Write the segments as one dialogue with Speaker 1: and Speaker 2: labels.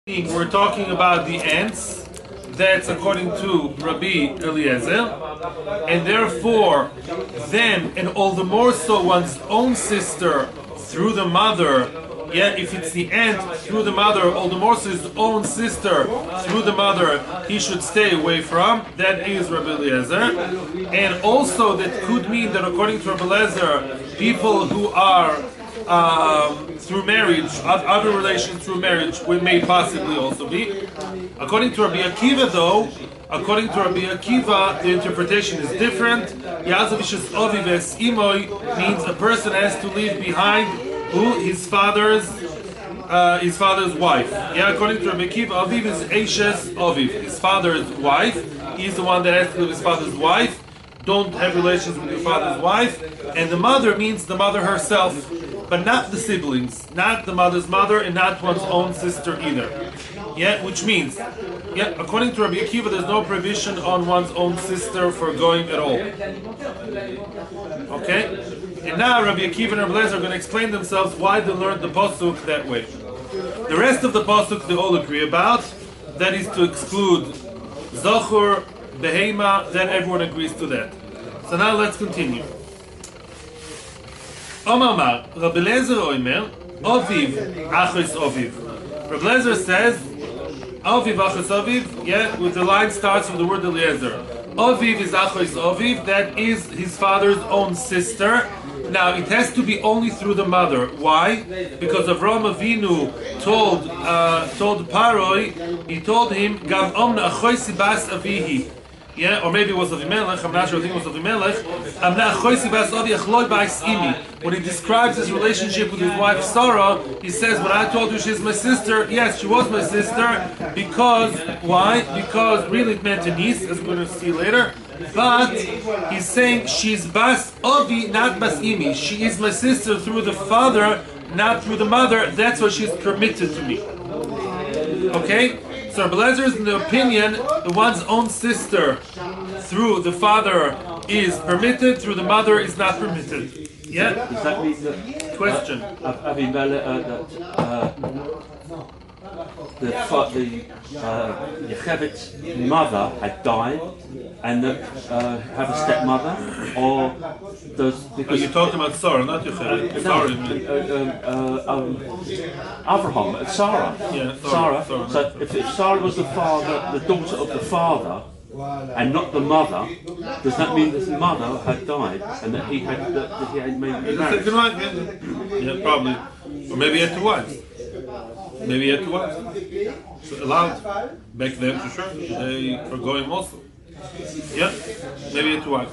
Speaker 1: We're talking about the ants. That's according to Rabbi Eliezer, and therefore then, and all the more so, one's own sister through the mother. Yet if it's the aunt through the mother, all the more so his own sister through the mother, he should stay away from. That is Rabbi Eliezer. And also that could mean that according to Rabbi Eliezer, people who are through marriage, other relations through marriage, may possibly also be. According to Rabbi Akiva, though, the interpretation is different. Yazavish's ovives imoy means a person has to leave behind who his father's wife. Yeah, according to Rabbi Akiva, aviv is eishes aviv, his father's wife. He's the one that has to leave his father's wife. Don't have relations with your father's wife. And the mother means the mother herself, but not the siblings, not the mother's mother, and not one's own sister either. Yeah, which means, according to Rabbi Akiva, there's no prohibition on one's own sister for going at all. Okay? And now Rabbi Akiva and Rabbi Eliezer are going to explain themselves why they learned the pasuk that way. The rest of the pasuk they all agree about. That is to exclude Zachor, Behema, then everyone agrees to that. So now let's continue. Omar, Rabbi Eliezer Oimer, Oviv, Achos Oviv. Rabbi Eliezer says, Oviv, Achos Oviv, with the line starts with the word Eliezer. Oviv is Achos Oviv, that is his father's own sister. Now, it has to be only through the mother. Why? Because Avraham Avinu told Paroi, he told him, Gam omna achoisi bas avihi. Yeah, or maybe it was Avimelech, I'm not sure, I think it was Avimelech. When he describes his relationship with his wife Sarah, he says, when I told you she's my sister, yes, she was my sister, because, why? Because really it meant a niece, as we're going to see later. But he's saying she's Bas Avi, not Bas Imi. She is my sister through the father, not through the mother. That's why she's permitted to me. Okay? So Rabbi Eliezer is in the opinion the one's own sister through the father is permitted, through the mother is not permitted. Yeah?
Speaker 2: Does that mean that
Speaker 1: question?
Speaker 2: The Yechevet's mother had died, and that have a stepmother, or does because
Speaker 1: you're talking about Sarah, not Yechevet.
Speaker 2: Abraham, Sarah.
Speaker 1: Yeah,
Speaker 2: Sarah. So if Sarah was the daughter of the father, and not the mother, does that mean that the mother had died and that he had made marriage?
Speaker 1: Yeah, probably. Or maybe he had two wives. Maybe he had two wives. So allowed. Back then, for sure. They were going also. Yeah, maybe he had two wives.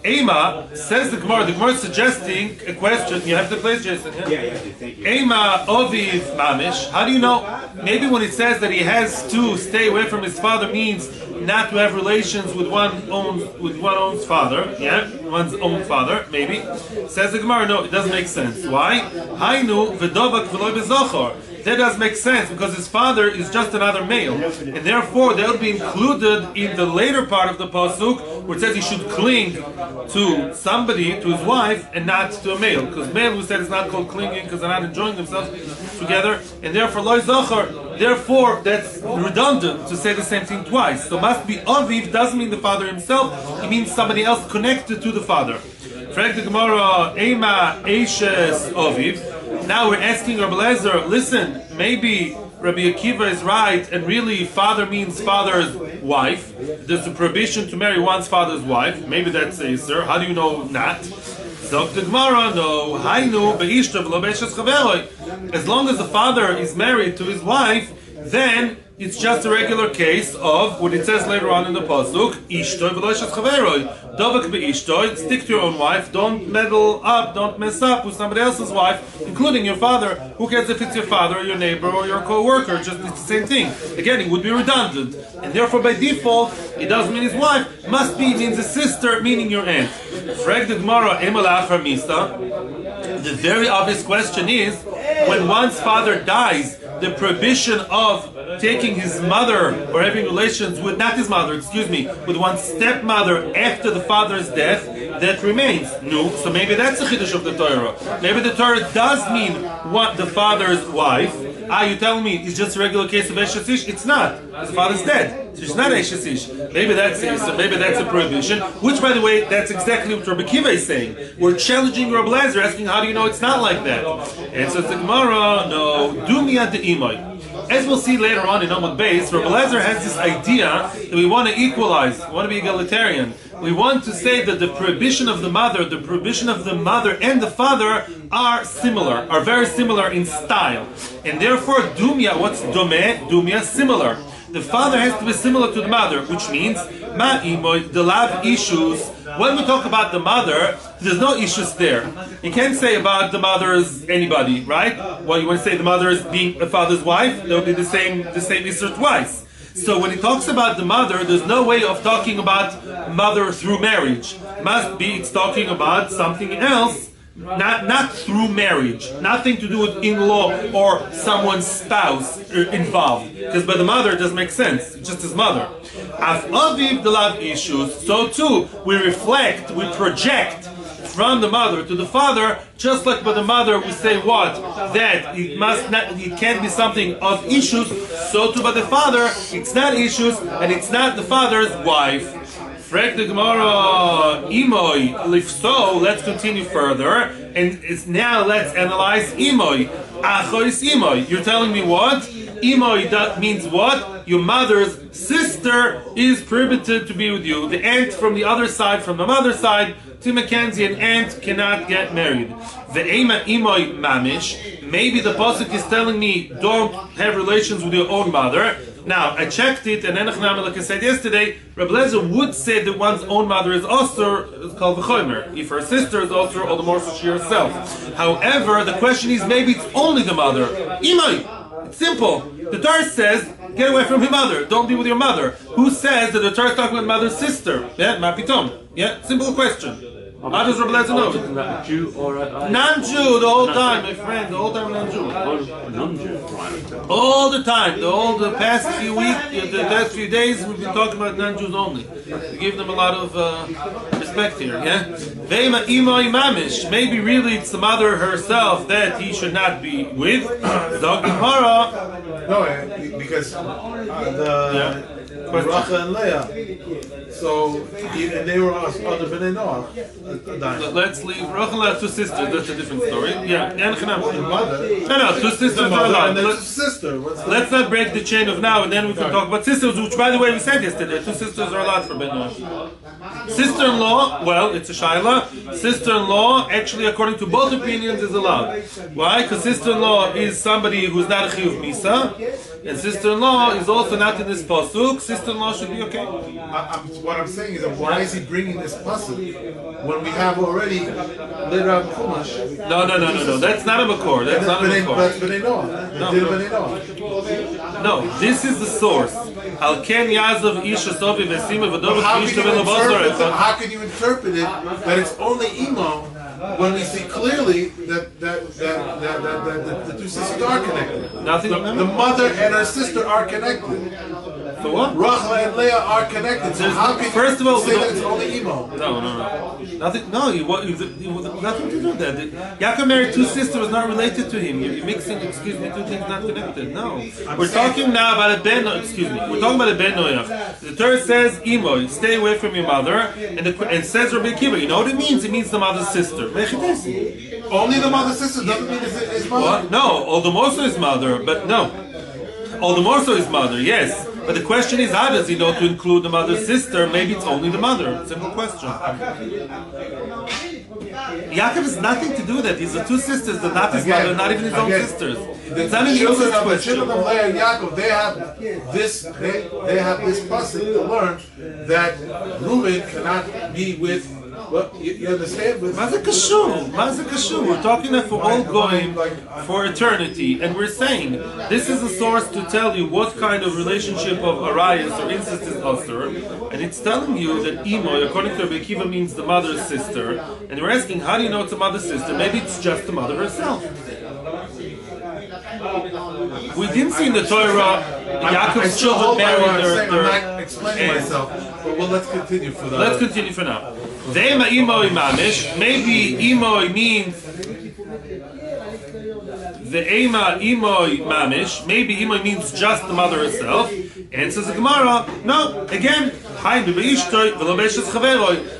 Speaker 1: Ema says the Gemara is suggesting a question. You have the place, Jason?
Speaker 3: Yeah, thank you.
Speaker 1: Ema Oviv Mamish. How do you know? Maybe when it says that he has to stay away from his father means not to have relations with one's own father. Yeah, one's own father. Maybe says the Gemara. No, it doesn't make sense. Why? Hainu v'dovak v'loy bezochor. That does make sense because his father is just another male, and therefore they will be included in the later part of the pasuk where it says he should cling to somebody, to his wife, and not to a male. Because male, we said, is not called clinging because they're not enjoying themselves together, and therefore loy zochar. Therefore, that's redundant to say the same thing twice. So must be aviv doesn't mean the father himself; it means somebody else connected to the father. Frag the Gemara, ema eishes aviv. Now we're asking Rabbi Eliezer, listen, maybe Rabbi Akiva is right, and really father means father's wife. There's a prohibition to marry one's father's wife. Maybe that's a sir. How do you know not? So the Gemara, no. As long as the father is married to his wife, then it's just a regular case of what it says later on in the pasuk. Ishtoi v'lo chaveroi. Dovak be'ishtoi. Stick to your own wife. Don't meddle up. Don't mess up with somebody else's wife, including your father. Who cares if it's your father, or your neighbor, or your co-worker? Just it's the same thing. Again, it would be redundant, and therefore by default, it doesn't mean his wife. Must be means a sister, meaning your aunt. Frag the Gemara emalach misa. The very obvious question is, when one's father dies, the prohibition of taking his mother or having relations with, not his mother, with one's stepmother after the father's death, that remains. No, so maybe that's the chiddush of the Torah. Maybe the Torah does mean what the father's wife, you're telling me it's just a regular case of Eshes Ish? It's not. Because the father's dead. So it's not Eshes Ish. Maybe that's maybe that's a prohibition. Which, by the way, that's exactly what Rabbi Kiva is saying. We're challenging Rabbi Lezer, asking how do you know it's not like that? And so it's the Gemara, no, Dumia de Imoy. As we'll see later on in Amud Beis, Rabbi Lezer has this idea that we want to equalize, we want to be egalitarian. We want to say that the prohibition of the mother and the father are similar, are very similar in style. And therefore, Dumia, what's Domeh? Dumia, similar. The father has to be similar to the mother, which means, Ma'imoy, the love issues. When we talk about the mother, there's no issues there. You can't say about the mother as anybody, right? Well, you want to say the mother as being a father's wife, that would be the same issue twice. So when he talks about the mother, there's no way of talking about mother through marriage. Must be it's talking about something else, not through marriage, nothing to do with in-law or someone's spouse involved. Because by the mother it doesn't make sense, it's just his mother. Af aviv the love issues, so too we reflect, we project from the mother to the father, just like by the mother we say what? That it can't be something of issues, so too by the father, it's not issues and it's not the father's wife. Frek the Gemara, Imoy, if so, let's continue further, and now let's analyze Imoy. Achois Imoy. You're telling me what? Imoy, that means what? Your mother's sister is prohibited to be with you. The aunt from the other side, from the mother's side, to Mackenzie, an aunt cannot get married. Ve'ema Imoy Mamish. Maybe the pasuk is telling me don't have relations with your own mother. Now, I checked it, and like I said yesterday, Rabbi Lezer would say that one's own mother is osur, it's called v'chomer. If her sister is osur, all the more so she herself. However, the question is, maybe it's only the mother. Imai! It's simple. The Torah says, get away from your mother, don't be with your mother. Who says that the Torah is talking about mother's sister? Yeah, mapitom. Yeah, simple question. How does Rabbi Lezer know?
Speaker 2: A Jew or a
Speaker 1: non-Jew the whole time, my friend, the whole time non-Jew.
Speaker 2: Non-Jew,
Speaker 1: all the time, the past few weeks, the past few days, we've been talking about non-Jews only. We give them a lot of respect here, yeah? Ve'ema imay mamish. Maybe really it's the mother herself that he should not be with. Zog Gemara.
Speaker 3: No, because the Rachel and Leah. So, and they were other Bnei Noach.
Speaker 1: Let's leave Rachel and two sisters. That's a different story. Yeah,
Speaker 3: Mother.
Speaker 1: No, two sisters are allowed. Let's not break the chain of now, and then we can talk about sisters, which, by the way, we said yesterday, two sisters are allowed for Bnei Noach. Sister-in-law, well, it's a shaila. Sister-in-law, actually, according to both opinions, is allowed. Why? Because sister-in-law is somebody who's not a chiyuv misa, and sister-in-law is also not in this pasuk. Sister-in-law should be okay.
Speaker 3: What I'm saying is that why is he bringing this pasuk when we have already later on Chumash?
Speaker 1: No. That's not a makor. That's not a makor.
Speaker 3: That's Bnei Noach.
Speaker 1: No, this is the source. Al ken yazov isha sovi v'sima v'dovah
Speaker 3: how can you interpret it that it's only Imo when we see clearly that the two sisters are connected?
Speaker 1: Nothing.
Speaker 3: The mother and her sister are connected.
Speaker 1: So what?
Speaker 3: Rachel and Leah are connected. So how can
Speaker 1: first of all,
Speaker 3: say that it's only Imo?
Speaker 1: No. Nothing. No, nothing to do with that. Yaakov married two sisters was not related to him. You're mixing, two things not connected. No. We're talking now about a ben. We're talking about a ben noyach. The Torah says, "Imo, stay away from your mother," and says Rabbi Akiva. You know what it means? It means the mother's sister.
Speaker 3: Only the mother's sister doesn't mean his mother.
Speaker 1: What? No, all the more so his mother, but no. All the more so his mother, yes. But the question is, how does he know to include the mother's sister? Maybe it's only the mother. Simple question. Yaakov has nothing to do with that. These are two sisters, they're not his mother, not even his own sisters. It's not an
Speaker 3: children
Speaker 1: incest question.
Speaker 3: of Leah and Yaakov, they have this pasuk to learn that Reuben cannot be with. Well, you understand?
Speaker 1: Maza kashu. We're talking that for all going for eternity, and we're saying this is a source to tell you what kind of relationship of arayas or incest is osur, and it's telling you that imoy, according to Rabbi Akiva, means the mother's sister, and we're asking, how do you know it's a mother's sister? Maybe it's just the mother herself. We didn't see in the Torah Yaakov's children married their.
Speaker 3: I'm not explaining myself, but well, let's continue for the.
Speaker 1: Let's continue for now. Ve'ema imoi mamish. Maybe imoi means ve'ema imoi mamish. Maybe imoi means just the mother herself. And says the Gemara, no. Again,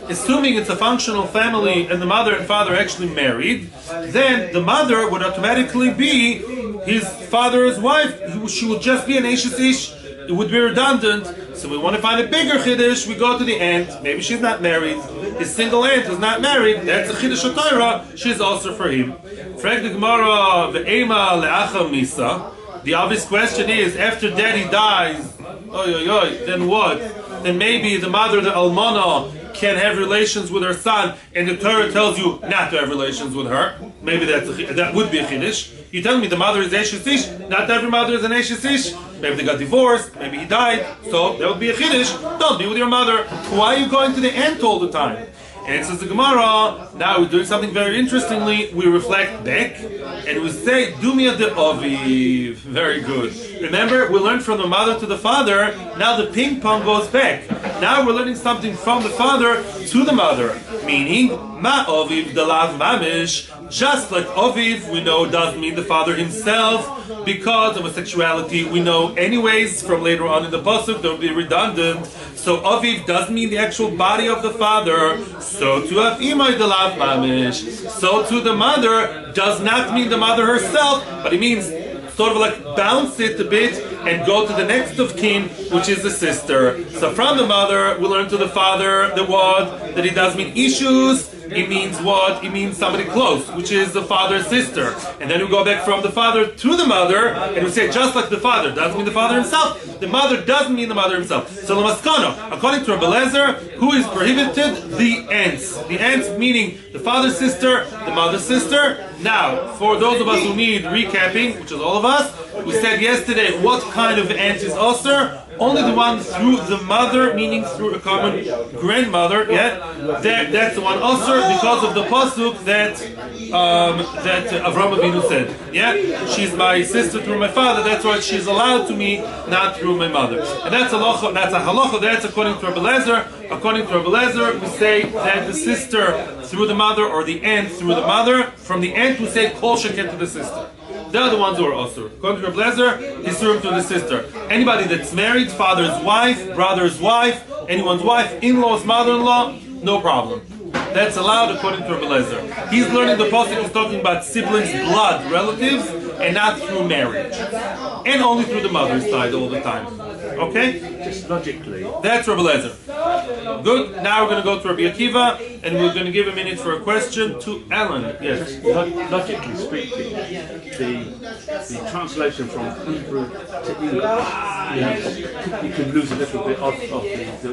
Speaker 1: assuming it's a functional family and the mother and father actually married, then the mother would automatically be his father's wife. She would just be an Eishes Ish. It would be redundant. So we want to find a bigger Chiddush. We go to the aunt. Maybe she's not married. His single aunt is not married. That's a Chiddush of Torah. She's also for him. Frag the Gemara, ve'ema le'acham misa. The obvious question is, after daddy dies, then what? Then maybe the mother, the almana, can have relations with her son, and the Torah tells you not to have relations with her. Maybe that would be a chiddush. You tell me the mother is Eishes Ish. Not every mother is an Eishes Ish. Maybe they got divorced. Maybe he died. So that would be a chiddush. Don't be with your mother. Why are you going to the aunt all the time? And it says the Gemara, now we're doing something very interestingly. We reflect back and we say, Dumia de Oviv. Very good. Remember, we learned from the mother to the father. Now the ping pong goes back. Now we're learning something from the father to the mother. Meaning, Ma Oviv de Lav Mamish. Just like Oviv, we know doesn't mean the father himself because of homosexuality. We know anyways from later on in the pasuk, don't be redundant. So Oviv doesn't mean the actual body of the father. So to have imay de lav mamish. So to the mother does not mean the mother herself, but it means sort of like bounce it a bit and go to the next of kin, which is the sister. So from the mother, we learn to the father the word that it does mean issues. It means what? It means somebody close, which is the father's sister. And then we go back from the father to the mother, and we say just like the father doesn't mean the father himself. The mother doesn't mean the mother himself. So Lamaskano, according to Rabbi Lezer, who is prohibited? The aunts. The aunts meaning the father's sister, the mother's sister. Now, for those of us who need recapping, which is all of us, we said yesterday what kind of aunt is osir? Only the one through the mother, meaning through a common grandmother. Yeah, that's the one osir because of the pasuk that Avraham Avinu said. Yeah, she's my sister through my father. That's why she's allowed to me, not through my mother. And that's a halacha. That's a halacha. That's according to Rabbi Lezer. According to Rabbi Lezer, we say that the sister through the mother or the aunt through the mother. From the aunt, we say kol sheken to the sister. They're the ones who are osur. According to Rabbi Lezer, Isurim to the sister. Anybody that's married, father's wife, brother's wife, anyone's wife, in-laws, mother-in-law, no problem. That's allowed according to Rabbi Lezer. He's learning the pasuk is talking about siblings, blood, relatives, and not through marriage. And only through the mother's side all the time. Okay?
Speaker 2: Just logically.
Speaker 1: That's Rabbi Lezer. Good. Now we're going to go to Rabbi Akiva, and we're going to give a minute for a question to Alan. Yes.
Speaker 2: Just logically speaking, the translation from Hebrew to English, you can lose a little bit of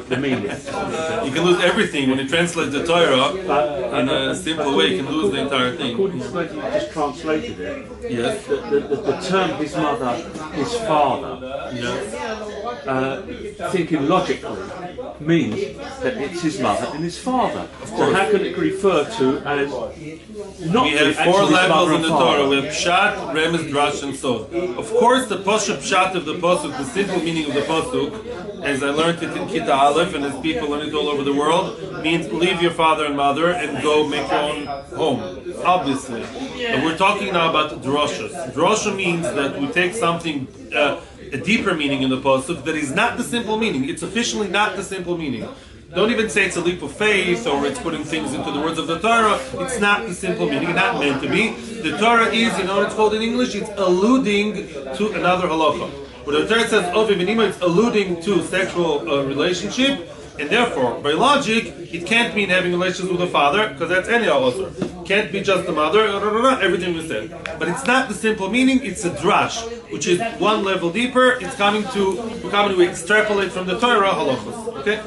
Speaker 2: the meaning.
Speaker 1: You can lose everything when you translate the Torah in a simple way. You can lose the entire thing.
Speaker 2: According to the way you just translated it,
Speaker 1: Yes.
Speaker 2: the term his mother, his father, thinking logically means that it's his mother and his father. So how can it refer to as not?
Speaker 1: We have four levels in the Torah. We have Pshat, Remez, Drash, and Sod. Of course, the Poshup Pshat of the Pasuk, the simple meaning of the Pasuk, as I learned it in Kita Aleph and as people learn it all over the world, means leave your father and mother and go make your own home. Obviously. But we're talking now about Droshas. Drosha means that we take something, a deeper meaning in the Pasuk that is not the simple meaning. It's officially not the simple meaning. Don't even say it's a leap of faith or it's putting things into the words of the Torah. It's not the simple meaning. It's not meant to be. The Torah is, you know what it's called in English? It's alluding to another halacha. When the Torah says Oviv and Ima, it's alluding to sexual relationship. And therefore, by logic, it can't mean having relations with the father, because that's any also. Can't be just the mother, everything we said. But it's not the simple meaning, it's a drash, which is one level deeper. It's coming to extrapolate from the Torah halachos. Okay?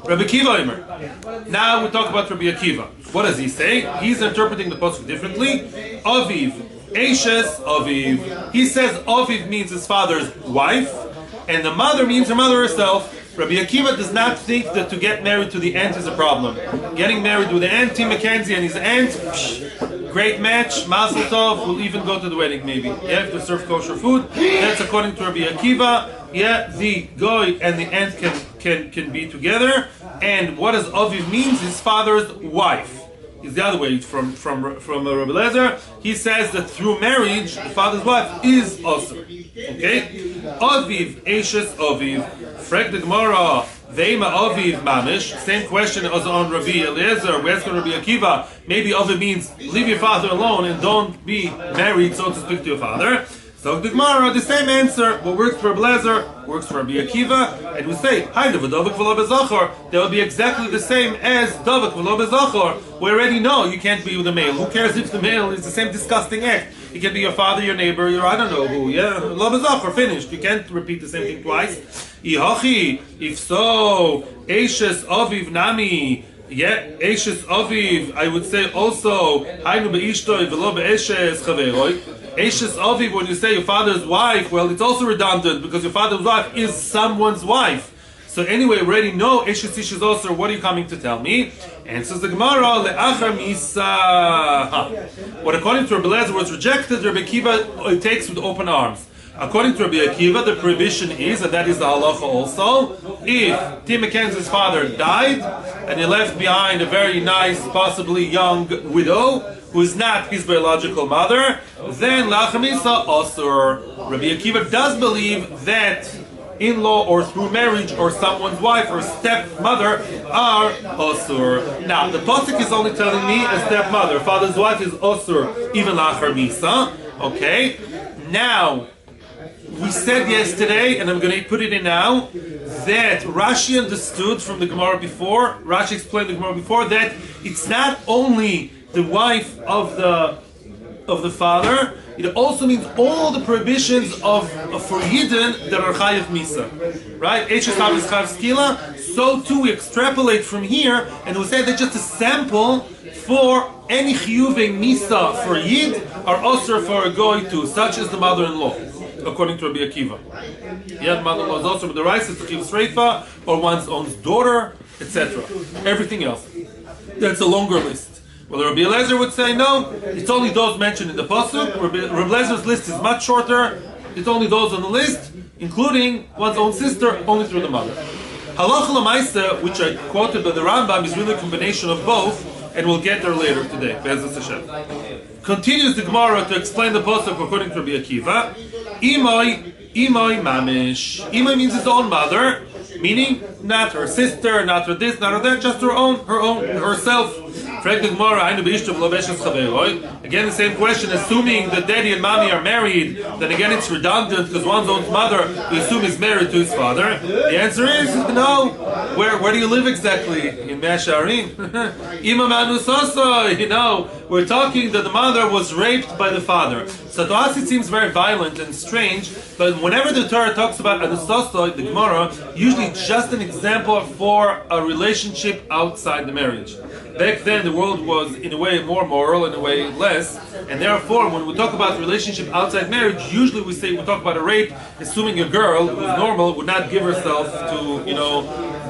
Speaker 1: Rabbi Akiva Omer. Now we talk about Rabbi Akiva. What does he say? He's interpreting the pasuk differently. Aviv, Eishes, Aviv. He says Aviv means his father's wife, and the mother means her mother herself. Rabbi Akiva does not think that to get married to the aunt is a problem. Getting married with the aunt, Tim McKenzie and his aunt, great match, mazel tov, we'll even go to the wedding maybe. Yeah, if they serve kosher food. That's according to Rabbi Akiva. Yeah, the goy and the aunt can be together. And what does Aviv means? His father's wife. It's the other way from Rabbi Lezer. He says that through marriage, the father's wife is also. Okay? Aviv, Eshes Aviv. Frek the Gemara, Veima Aviv Mamish. Same question as on Rabbi Eliezer. We ask on Rabbi Akiva. Maybe Aviv means leave your father alone and don't be married, so to speak, to your father. So the Gemara, the same answer. What works for Rabbi Lezer works for Rabbi Akiva, and we say, "Hi, Dovek v'lo bezachor." That will be exactly the same as Dovek v'lo bezachor. We already know you can't be with a male. Who cares if the male is the same disgusting act? It can be your father, your neighbor, your I don't know who. Yeah, lo bezachor, finished. You can't repeat the same thing twice. Ihachi, if so, Eishes Aviv Nami. Yeah, Eishes Aviv. I would say also, Hainu be'ishtoi v'lo be'eshes chaveroi. Eshes Aviv, when you say your father's wife, well, it's also redundant because your father's wife is someone's wife. So anyway, we already know Eshes Ishes also. What are you coming to tell me? Answers the Gemara, Le'achar Misa. What according to Rabbi Lezer was rejected, Rabbi Akiva takes with open arms. According to Rabbi Akiva, the prohibition is, and that is the halacha also, if Tim McKenzie's father died and he left behind a very nice, possibly young widow, who is not his biological mother, then lachamisa osur. Rabbi Akiva does believe that in-law or through marriage or someone's wife or stepmother are osur. Now, the pasuk is only telling me a stepmother. Father's wife is osur, even lachamisa. Okay? Now, we said yesterday, and I'm going to put it in now, that Rashi understood from the Gemara before, Rashi explained the Gemara before, that it's not only the wife of the father, it also means all the prohibitions of for Yidden that are chayav misa, right? Eshes Aviv is chayav skila. So too we extrapolate from here, and we say that just a sample for any chiyuvei misa for Yid are also for a goy too, such as the mother-in-law, according to Rabbi Akiva. Yeah, the mother-in-law is also with the rice to chiv sreifa, or one's own daughter, etc. Everything else. That's a longer list. Well, Rabbi Eliezer would say, no, it's only those mentioned in the pasuk. Rabbi Eliezer's list is much shorter. It's only those on the list, including one's own sister, only through the mother. Halacha l'maisa, which I quoted by the Rambam, is really a combination of both, and we'll get there later today. Be'ezus Hashem. Continues the Gemara to explain the pasuk according to Rabbi Akiva. Imoi mamish. Imoi means his own mother, meaning not her sister, not her this, not her that, just herself. Again, the same question, assuming that daddy and mommy are married, then again it's redundant because one's own mother, we assume, is married to his father. The answer is no. Where do you live exactly? In Mea Shearim? We're talking that the mother was raped by the father. So to us it seems very violent and strange, but whenever the Torah talks about Anusasa, the Gemara, usually it's just an example for a relationship outside the marriage. Back then the world was in a way more moral, in a way less, and therefore when we talk about relationship outside marriage, usually we talk about a rape, assuming a girl who's normal would not give herself to,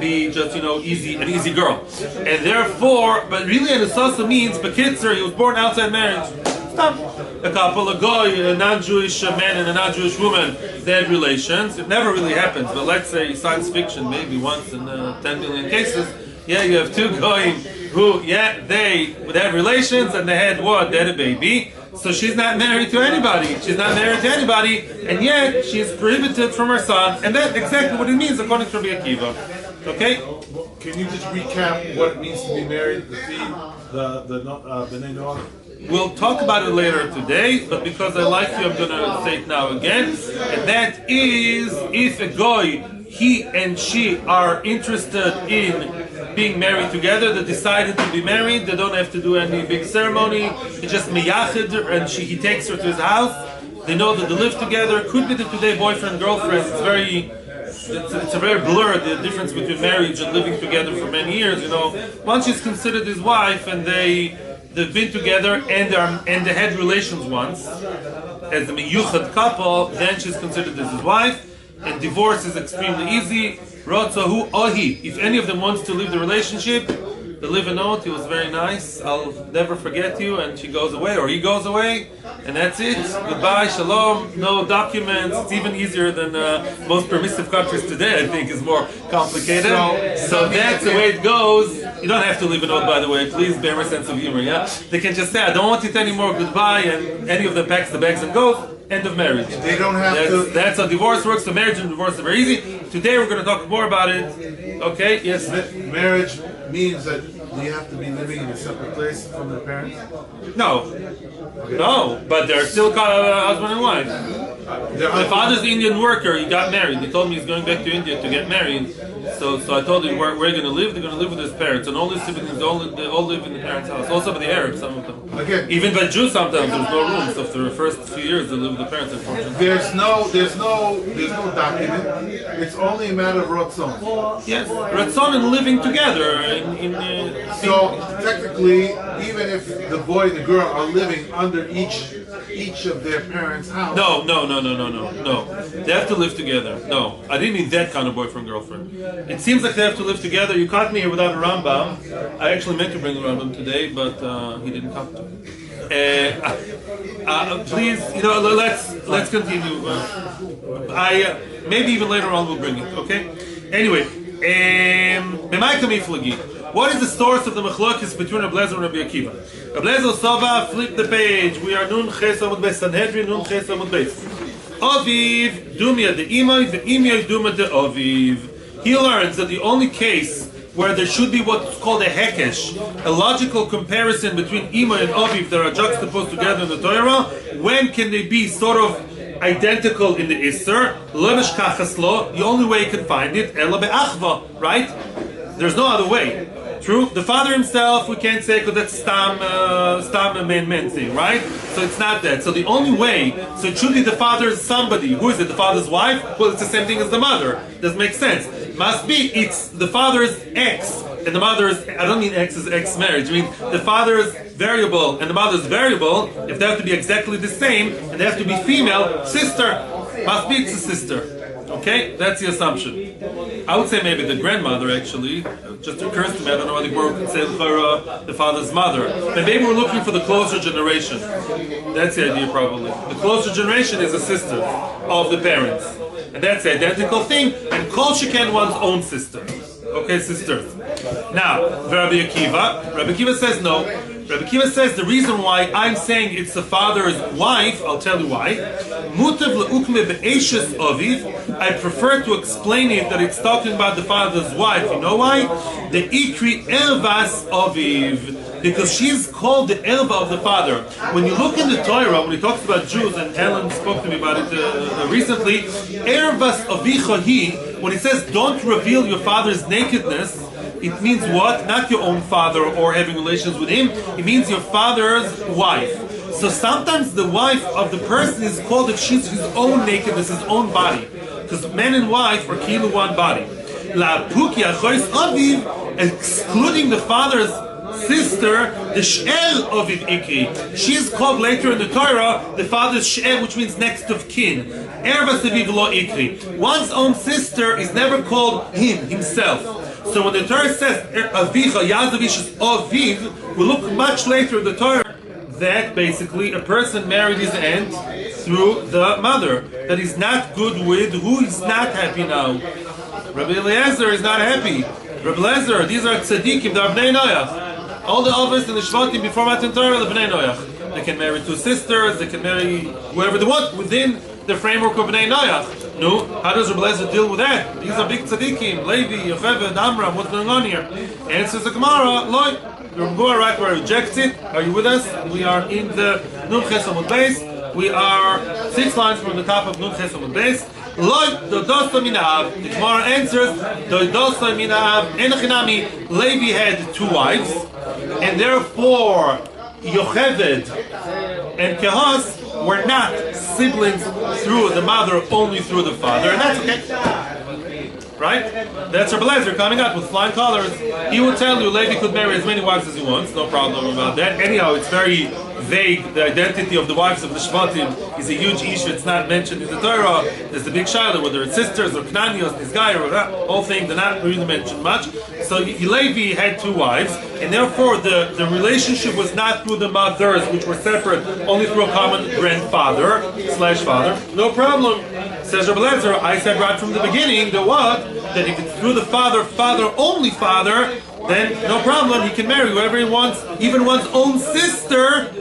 Speaker 1: be just, an easy girl. And therefore, but really Anusasa means, Bekitzer, he was born outside marriage. Stop. A couple, a goy, a non-Jewish man and a non-Jewish woman, they had relations. It never really happens, but let's say science fiction, maybe once in 10 million cases, yeah, you have two goyim who, they would have relations and they had what? They had a baby. So she's not married to anybody. She's not married to anybody, and yet she's prohibited from her son. And that's exactly what it means according to Rabbi Akiva. Okay?
Speaker 3: Can you just recap what it means to be married, the name of
Speaker 1: We'll talk about it later today, but because I like you, I'm going to say it now again. And that is, if a goy, he and she are interested in being married together, they decided to be married, they don't have to do any big ceremony, he just miyachid her and he takes her to his house, they know that they live together, could be the today boyfriend, girlfriend, it's a very blurred, the difference between marriage and living together for many years, Once she's considered his wife and they've been together and they had relations once, as a miyuchad couple, then she's considered as his wife, and divorce is extremely easy. Rotzahu Ohi. If any of them wants to leave the relationship, they leave a note. He was very nice. I'll never forget you. And she goes away, or he goes away, and that's it. Goodbye, shalom. No documents. It's even easier than most permissive countries today. I think is more complicated. So that's the way it goes. You don't have to leave a note, by the way. Please bear a sense of humor. Yeah, they can just say, "I don't want it anymore. Goodbye," and any of them packs the bags and goes. End of marriage.
Speaker 3: They don't have to.
Speaker 1: That's how divorce works. So marriage and divorce are very easy. Today we're going to talk more about it. Okay? Yes.
Speaker 3: Marriage means that you have to be living in a separate place from the parents.
Speaker 1: No.
Speaker 3: Okay.
Speaker 1: No. But they're still husband and wife. My father's an Indian worker. He got married. He told me he's going back to India to get married. So I told him where we're going to live. They're going to live with his parents, and all his siblings they all live in the parents' house. Also by the Arabs, some of them.
Speaker 3: Again,
Speaker 1: even by Jews, sometimes there's no room. So for the first few years, they live with the parents. Unfortunately,
Speaker 3: there's no document. It's only a matter of ratzon.
Speaker 1: Yes, ratzon and living together.
Speaker 3: So technically, even if the boy and the girl are living under each of their parents' house.
Speaker 1: No. They have to live together. No, I didn't mean that kind of boyfriend girlfriend. It seems like they have to live together. You caught me here without a Rambam. I actually meant to bring a Rambam today, but he didn't come to. Please, let's continue. Maybe even later on we'll bring it. Okay. Anyway, what is the source of the machlokes between Rabbi Lezer and Rabbi Akiva? Rabbi Lezer Sova, flip the page. We are Nun Ches Amud Beis, Sanhedrin Nun Ches Amud Beis. Aviv Dumia de Imai, the Imai Duma de Aviv. He learns that the only case where there should be what's called a hekesh, a logical comparison between Imai and Aviv that are juxtaposed together in the Torah, when can they be sort of identical in the Isser? The only way you can find it, Ela be'achva, right? There's no other way. True? The father himself, we can't say because that's stam a man thing, right? So it's not that. So the only way, so it should be the father's somebody. Who is it? The father's wife? Well, it's the same thing as the mother. Doesn't make sense. Must be, it's the father's ex and the mother's, I don't mean ex as ex marriage, I mean the father's variable and the mother's variable, if they have to be exactly the same, and they have to be female, sister. Must be it's a sister. Okay, that's the assumption. I would say maybe the grandmother actually. It just occurs to me, I don't know why the Gemara could say the father's mother. But maybe we're looking for the closer generation. That's the idea probably. The closer generation is a sister of the parents. And that's the identical thing. And Kol Sheken one's own sister. Okay, sisters. Now, Rabbi Akiva says no. Rabbi Akiva says the reason why I'm saying it's the father's wife, I'll tell you why. I prefer to explain it that it's talking about the father's wife. You know why? The Ikri Ervas Aviv. Because she's called the Erva of the father. When you look in the Torah, when he talks about Jews, and Helen spoke to me about it recently, Ervas Avicha Hi, when he says don't reveal your father's nakedness, it means what? Not your own father or having relations with him. It means your father's wife. So sometimes the wife of the person is called if she's his own nakedness, his own body. Because man and wife are kilu one body. La Pukia Chois Aviv, excluding the father's sister, the She'er Aviv Ikri. She is called later in the Torah the father's She'er, which means next of kin. Ervas Aviv lo Ikri. One's own sister is never called himself. So when the Torah says Avicha, Yazavish is Aviv, we look much later in the Torah that basically a person married his aunt through the mother that he's not good with, who is not happy now. Rabbi Eliezer is not happy. Rabbi Eliezer, these are tzaddikim, they are bnei noyach. All the Avos and the Shvatim before Matan Torah, the bnei noyach. They can marry two sisters, they can marry whoever they want within the framework of bnei noyach. No, how does Rabbi Eliezer deal with that? These are big tzaddikim, Levi, Yocheved, Amram, what's going on here? Answers the Gemara, Loi. The Gemara right where rejects it. Are you with us? We are in the Nun Ches Amud Beis. We are 6 lines from the top of Nun Ches Amud Beis. Loi, Dodosa Minav. The Gemara answers, Dodosa Minav, Enochinami, Levi had 2 wives, and therefore Yocheved and Kehos were not siblings through the mother, only through the father, and that's okay. Right? That's Rabbi Eliezer coming up with flying colors. He will tell you Levi could marry as many wives as he wants, no problem about that. Anyhow, it's very vague. The identity of the wives of the Shvatim is a huge issue. It's not mentioned in the Torah. There's the big shiloh, whether it's sisters or Knanios, this guy or that whole thing. They're not really mentioned much. So Levi had 2 wives, and therefore the relationship was not through the mothers, which were separate, only through a common grandfather/father. No problem. Says Rabbi Lezer, I said right from the beginning that if it's through the father, only father, then no problem, he can marry whoever he wants, even one's own sister,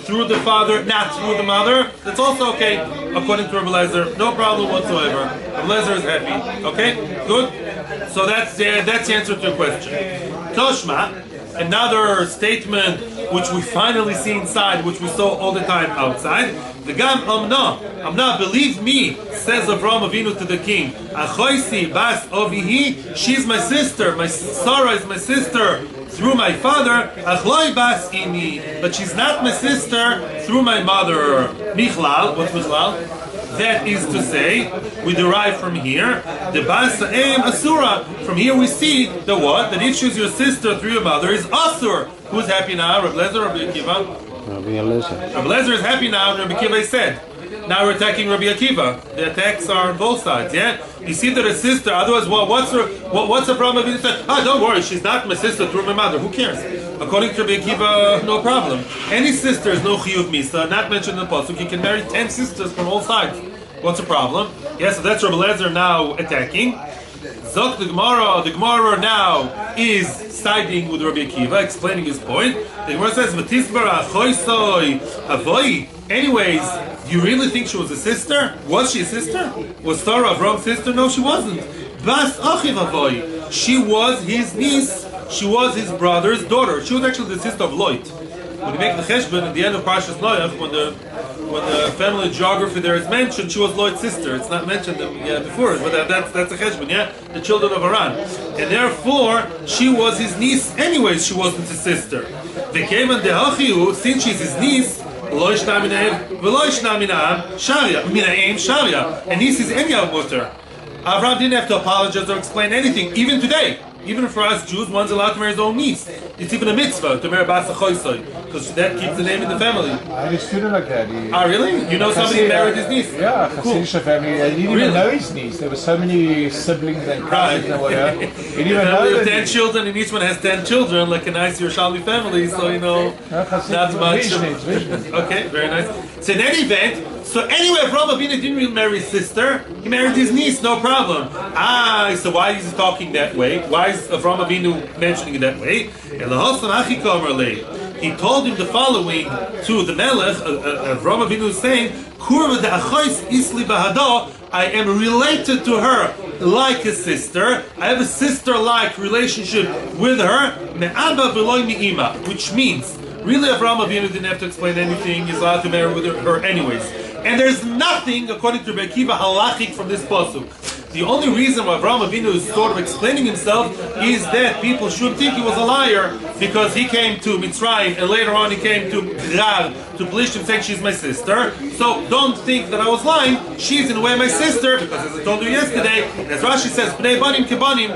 Speaker 1: through the father, not through the mother. That's also okay, according to Rabbi Lezer. No problem whatsoever. Rabbi Lezer is happy. Okay, good. So that's the answer to your question. Toshma, another statement which we finally see inside, which we saw all the time outside. The Gam Amna, believe me, says Avraham Avinu to the king. Achoisi bas ovihi, she's my sister. My Sarah is my sister through my father. Achloi bas imi, but she's not my sister through my mother. Michlal, what's Michlal? That is to say, we derive from here the bas em asura. From here we see the what? That if she's your sister through your mother is asur. Who's happy now? Rabbi Lezer or Rabbi Akiva?
Speaker 4: Rabbi Eliezer.
Speaker 1: Rabbi Lezer is happy now, and Rabbi Akiva said. Now we're attacking Rabbi Akiva. The attacks are on both sides, yeah? You see that a sister, otherwise, what's the problem? He said, don't worry, she's not my sister through my mother. Who cares? According to Rabbi Akiva, no problem. Any sister is no chiyuv misa, not mentioned in the pasuk. You can marry 10 sisters from all sides. What's the problem? Yeah, so that's Rabbi Lezer now attacking. Zok the Gemara now is siding with Rabbi Akiva, explaining his point. The Gemara says, anyways, do you really think she was a sister? Was she a sister? Was Sarah Avram's sister? No, she wasn't. Bas achiv avoy. She was his niece. She was his brother's daughter. She was actually the sister of Lot. When you make the cheshbon at the end of Parshas Noach, when the family geography there is mentioned, she was Lot's sister. It's not mentioned before, but that's a cheshbon, yeah? The children of Haran. And therefore, she was his niece anyways, she wasn't his sister. Since she's his niece, and niece is any mutter. Avraham didn't have to apologize or explain anything, even today. Even for us Jews, one's allowed to marry his own niece. It's even a mitzvah to marry Basa Choisoi, because that keeps the name in the family.
Speaker 4: I had a student like that.
Speaker 1: Really? You know somebody who married his niece?
Speaker 4: Yeah,
Speaker 1: cool.
Speaker 4: Hasidic family. I didn't even know his niece. There were so many siblings and cousins and whatever. He didn't even know.
Speaker 1: We have 10 children, and each one has 10 children, like a nice Yerushalmi family, so you know, not much. Okay, very nice. So in any event, so anyway, Avraham Avinu didn't really marry his sister. He married his niece, no problem. So why is he talking that way? Why is Avraham Avinu mentioning it that way? He told him the following to the Melech. Avraham Avinu is saying, I am related to her like a sister. I have a sister-like relationship with her. Which means, really Avraham Avinu didn't have to explain anything. He's allowed to marry with her anyways. And there's nothing, according to Rabbi Akiva, halachic from this pasuk. The only reason why Avraham Avinu is sort of explaining himself is that people should think he was a liar because he came to Mitzrayim and later on he came to Gerar, to Plishtim, saying she's my sister. So don't think that I was lying. She's in a way my sister, because as I told you yesterday, as Rashi says, Bnei Banim Kebanim.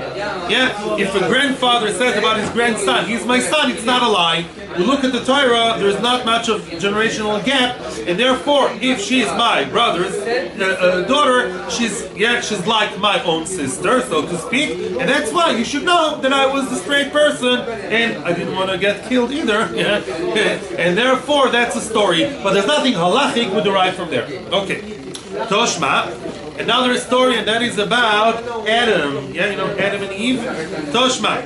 Speaker 1: Yeah, if a grandfather says about his grandson, he's my son, it's not a lie. You look at the Torah, there's not much of generational gap, and therefore, if she is my brother's daughter, she's like my own sister, so to speak, and that's why you should know that I was the straight person, and I didn't want to get killed either, yeah, and therefore that's a story, but there's nothing halachic we derive from there. Okay, Toshma, another story, and that is about Adam, yeah, you know, Adam and Eve. Toshma.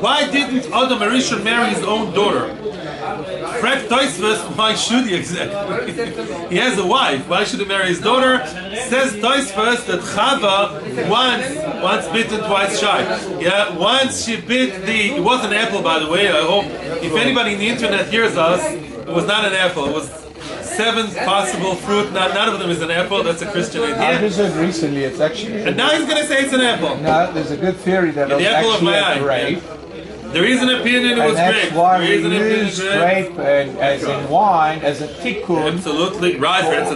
Speaker 1: Why didn't Adam Arishon marry his own daughter? Why should he exactly? He has a wife. Why should he marry his daughter? Says Tosfos that Chava once bitten, twice shy. Yeah, once she bit it was an apple, by the way. I hope if anybody in the internet hears us, it was not an apple. It was 7 possible fruit. None of them is an apple. That's a Christian idea.
Speaker 4: I heard recently it's actually.
Speaker 1: And now he's going to say it's an apple.
Speaker 4: No, there's a good theory that it's actually a grape.
Speaker 1: There is an opinion it was grape.
Speaker 4: That's why we use grape as in wine, as a tikkun.
Speaker 1: Absolutely right. That's a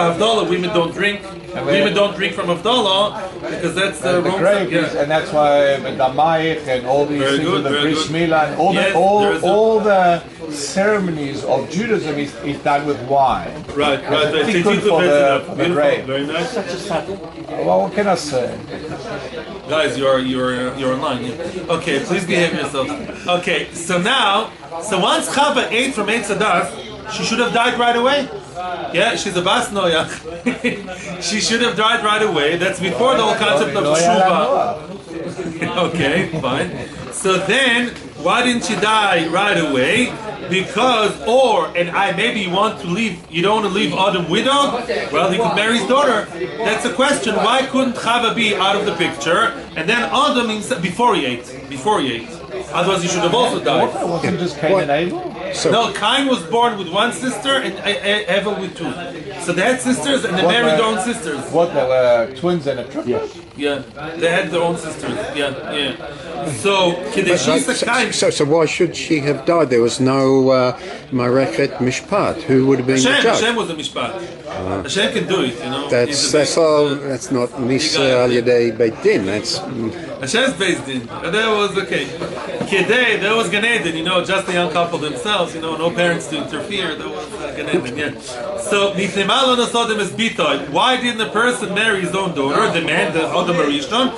Speaker 1: havdalah. Women don't drink. Women don't drink from Avdallah because that's the wrong
Speaker 4: grape is, and that's why Damayich and all these
Speaker 1: Very
Speaker 4: things
Speaker 1: good,
Speaker 4: with the
Speaker 1: very
Speaker 4: Bris
Speaker 1: good.
Speaker 4: Milah and all,
Speaker 1: Yes,
Speaker 4: all the ceremonies of Judaism is done with wine.
Speaker 1: Right.
Speaker 4: Tikkun for the grape.
Speaker 1: Very nice.
Speaker 4: Well, what can I say?
Speaker 1: Guys, you're online. Yeah. Okay, please behave yourselves. Okay, so once Chava ate from Eitz Hadas, she should have died right away. Yeah, she's a bas noyach. She should have died right away. That's before the whole concept of tshuva. Okay, fine. So then, why didn't she die right away? Because, maybe you want to leave, you don't want to leave Adam widowed? Well, he could marry his daughter. That's the question. Why couldn't Chava be out of the picture? And then Adam, before he ate. Otherwise, he should have also died.
Speaker 4: Wasn't just Cain and Abel?
Speaker 1: No, Cain was born with one sister and Abel with two. So they had sisters and they married their own sisters.
Speaker 4: What, they were twins and a triplet?
Speaker 1: Yeah, they had their own sisters. Yeah. So, Cain.
Speaker 5: So why should she have died? There was no Marechet Mishpat. Who would have been the judge?
Speaker 1: Hashem was a mishpat. Hashem can do it, you know.
Speaker 5: That's all. That's not Nisa al Yadei Beit Din. That's
Speaker 1: Hashem's based in. And that was okay. Kedei, there was Gan Eden, you know, just the young couple themselves, you know, no parents to interfere. There was Gan Eden, yeah. So, why didn't the person marry his own daughter, the man, the Adam Arishon?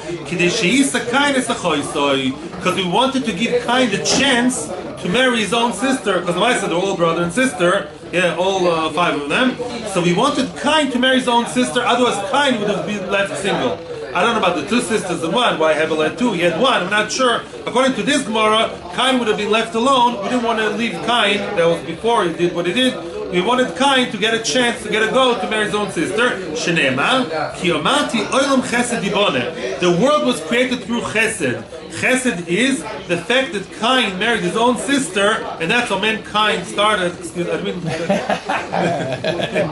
Speaker 1: Because we wanted to give Cain the chance to marry his own sister, because I said they're all brother and sister, yeah, all five of them. So we wanted Cain to marry his own sister, otherwise Cain would have been left single. I don't know about the two sisters and one, why Hebel had two, he had one, I'm not sure. According to this Gemara, Cain would have been left alone. We didn't want to leave Cain, that was before he did what he did. We wanted Cain to get a chance, to get a go to marry his own sister. Shenema, ki amati oilam chesed dibone. The world was created through chesed. Chesed is the fact that Cain married his own sister, and that's how mankind started. Excuse me, I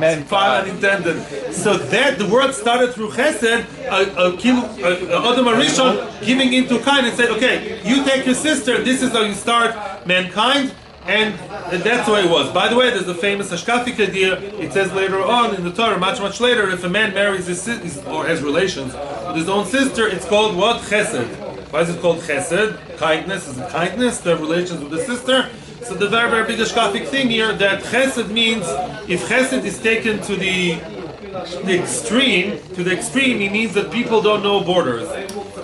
Speaker 1: mean, far unintended. So that the world started through Chesed. Adam Arishon giving into Cain and said, "Okay, you take your sister. This is how you start mankind." And that's the way it was. By the way, there's a famous Ashkafic idea. It says later on in the Torah, much later, if a man marries his sister or has relations with his own sister, it's called what? Chesed. Why is it called chesed? Kindness is kindness to have relations with the sister. So the very, very big Ashkafic thing here, that chesed means, if chesed is taken to the extreme, it means that people don't know borders.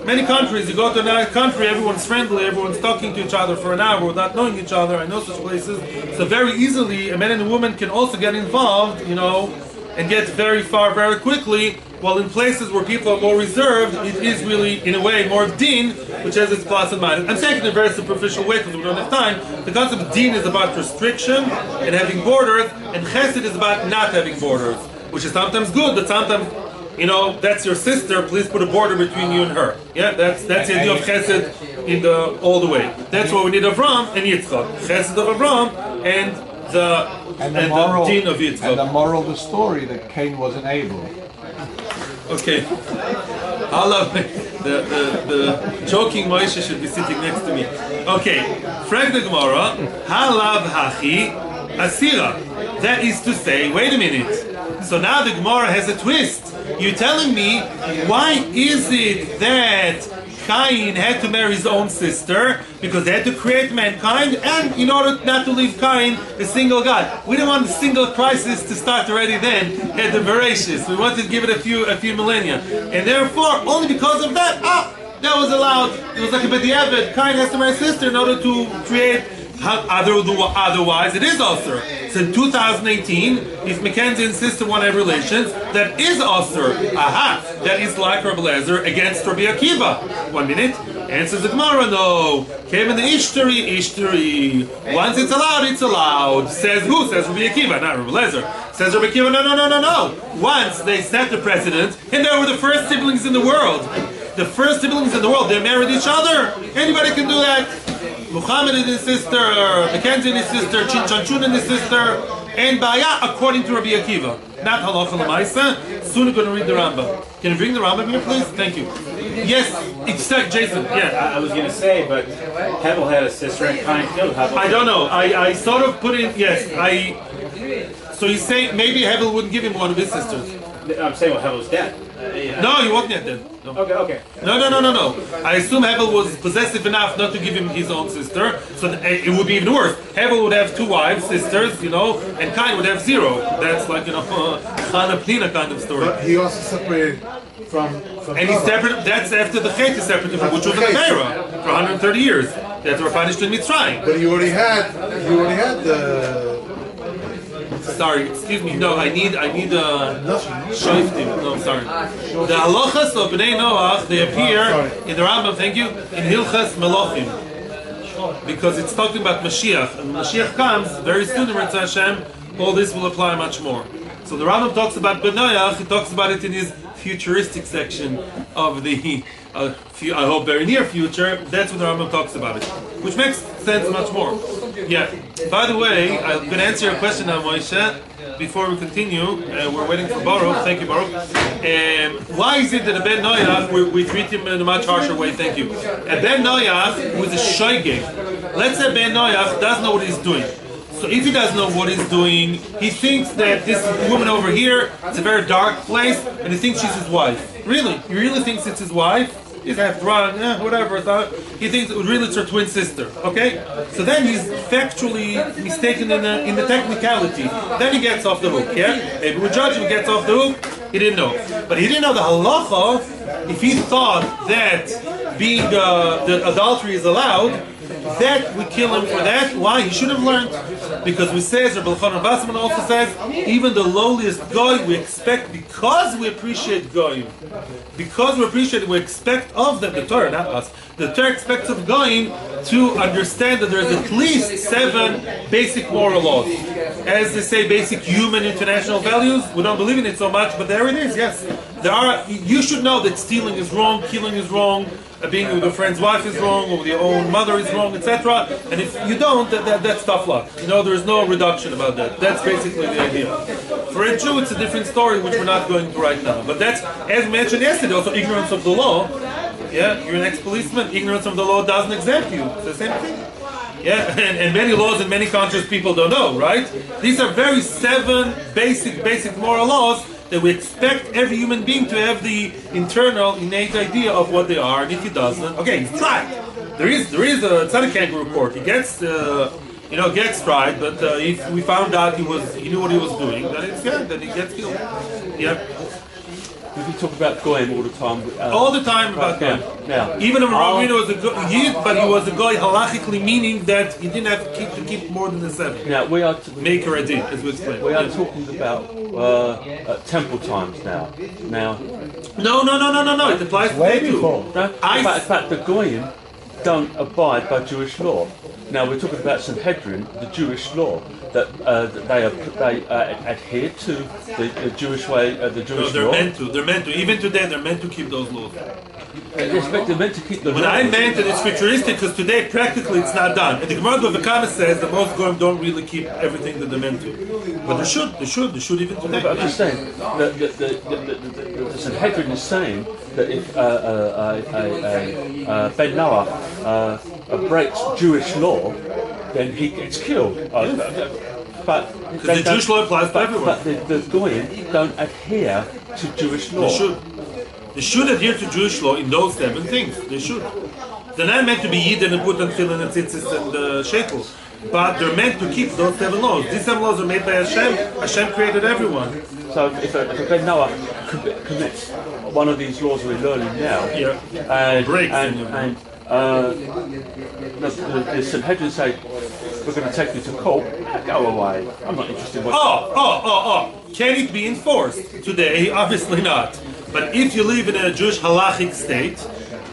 Speaker 1: Many countries, you go to another country, everyone's friendly, everyone's talking to each other for an hour without knowing each other. I know such places. So very easily, a man and a woman can also get involved, you know, and get very far very quickly. While in places where people are more reserved, it is really, in a way, more din, which has its plus and minus. I'm saying it in a very superficial way because we don't have time. The concept of din is about restriction and having borders, and chesed is about not having borders, which is sometimes good, but sometimes, you know, that's your sister, please put a border between you and her. Yeah, that's the idea of chesed in all the way. That's what we need Avram and Yitzchak. Chesed of Avram and the din of Yitzchak.
Speaker 4: And the moral of the story that Cain wasn't able.
Speaker 1: Okay. Allah, the joking Moshe should be sitting next to me. Okay. Frag the Gemara. Halav hachi asira. That is to say, wait a minute. So now the Gemara has a twist. You're telling me, why is it that Cain had to marry his own sister? Because they had to create mankind, and in order not to leave Cain a single God. We didn't want the single crisis to start already then at the Bereshis. We wanted to give it a few millennia. And therefore, only because of that, that was allowed. It was like a b'diavad. Cain has to marry his sister in order to create. Otherwise, it is also. So in 2018, if Mackenzie and sister want to have relations, that is also. Aha! That is like Rabbi Lezer against Rabbi Akiva. 1 minute. Answers the Gemara, no. Came in the Ishtari. Once it's allowed. Says who? Says Rabbi Akiva, not Rabbi Lezer. Says Rabbi Akiva, no. Once they set the precedent, and they were the first siblings in the world. The first siblings in the world, they married each other. Anybody can do that. Muhammad and his sister, Mackenzie and his sister, Chinchachun and his sister, and Baya, according to Rabbi Akiva. Not Halacha L'Maisa. Soon we're going to read the Rambam. Can you bring the Rambam here, please? Thank you. Yes, it's Jason. Yeah.
Speaker 6: I was going to say, but Hevel had a sister and Cain too.
Speaker 1: I don't know. I sort of put in, yes, so he's saying maybe Hevel wouldn't give him one of his sisters.
Speaker 6: I'm saying what Hevel's dead.
Speaker 1: No, he wasn't yet dead. No.
Speaker 6: Okay.
Speaker 1: No. I assume Hevel was possessive enough not to give him his own sister, so it would be even worse. Hevel would have 2 wives, sisters, and Cain would have 0. That's like, Chana Pnina kind of story.
Speaker 3: But he also separated from
Speaker 1: And he's separate. That's after the Chet is separated from, which was a Pharaoh for 130 years. That were punished in Mitzrayim.
Speaker 3: But you already had the.
Speaker 1: Sorry, excuse me. No, I need Shoiftim. No, I'm sorry. The halachas of Bnei Noach, they appear in the Rambam. Thank you, in Hilchas Melochim, because it's talking about Mashiach, and when Mashiach comes very soon in Ritzah Hashem. All this will apply much more. So the Rambam talks about Bnei Noach. He talks about it in his futuristic section of the, I hope very near future. That's when the Rambam talks about it, which makes sense much more. Yeah. By the way, I'm going to answer your question now, Moshe. Before we continue, we're waiting for Baruch. Thank you, Baruch. Why is it that a Ben Noach, we treat him in a much harsher way? Thank you. A Ben Noach who is a shoygeg. Let's say Ben Noach doesn't know what he's doing. So if he doesn't know what he's doing, he thinks that this woman over here, it's a very dark place, and he thinks she's his wife. Really? He really thinks it's his wife? He's half drunk, whatever. He thinks really it's her twin sister. Okay? So then he's factually mistaken in the technicality. Then he gets off the hook, yeah? Maybe we judge him, he gets off the hook, he didn't know. But he didn't know the halacha, if he thought that being that adultery is allowed, that we kill him for that. Why? He should have learned. Because we say, as Rabbi Elchanan Basman also says, even the lowliest goy we expect, because we appreciate goyim, because we appreciate it, we expect of them, the Torah, not us, the Torah expects of goyim to understand that there's at least 7 basic moral laws. As they say, basic human international values. We don't believe in it so much, but there it is, yes. There are. You should know that stealing is wrong, killing is wrong, being with a friend's wife is wrong, or with your own mother is wrong, etc. And if you don't, that's tough luck. There's no reduction about that. That's basically the idea. For a Jew, it's a different story, which we're not going to right now. But that's, as we mentioned yesterday, also ignorance of the law. Yeah, you're an ex-policeman. Ignorance of the law doesn't exempt you. It's the same thing. Yeah, and many laws in many countries people don't know, right? These are very 7 basic moral laws that we expect every human being to have the internal, innate idea of what they are, and if he doesn't, okay, he's tried. There is it's not a kangaroo court. He gets, gets tried, but if we found out he knew what he was doing, then he gets killed. Yeah.
Speaker 2: We talk about goyim all the time.
Speaker 1: All the time about goyim.
Speaker 2: Now,
Speaker 1: even if Rabbeinu was a goy, but he was a goy halachically, meaning that he didn't have to keep more than the 7.
Speaker 2: Now we are
Speaker 1: Maker Adin, as we explained.
Speaker 2: We are talking about temple times now. No.
Speaker 1: It applies to
Speaker 4: way
Speaker 1: you.
Speaker 4: before.
Speaker 2: No, in fact, the goyim don't abide by Jewish law. Now we're talking about Sanhedrin, the Jewish law, that they adhere to the Jewish way, the Jewish law.
Speaker 1: They're meant to. Even today, they're meant to keep those laws.
Speaker 2: They're meant to keep the
Speaker 1: When
Speaker 2: law.
Speaker 1: I meant that it's futuristic, because today practically it's not done. And the Gemara of Kama says that most goyim don't really keep everything that they're meant to. But they should even today.
Speaker 2: But I'm just saying that the Sanhedrin is saying that if Ben Noach breaks Jewish law, then he gets killed. But
Speaker 1: because the Jewish law applies to everyone.
Speaker 2: But the goyim don't adhere to Jewish law.
Speaker 1: They should adhere to Jewish law in those 7 things. They should. They're not meant to be Yidden and put on tefillin and tzitzis and shekels. But they're meant to keep those 7 laws. These 7 laws are made by Hashem. Hashem created everyone.
Speaker 2: So if a Ben Noach commits one of these laws we're learning now, the Sanhedrin say, we're going to take you to court, go away. I'm not interested in what...
Speaker 1: Can it be enforced? Today, obviously not. But if you live in a Jewish halachic state,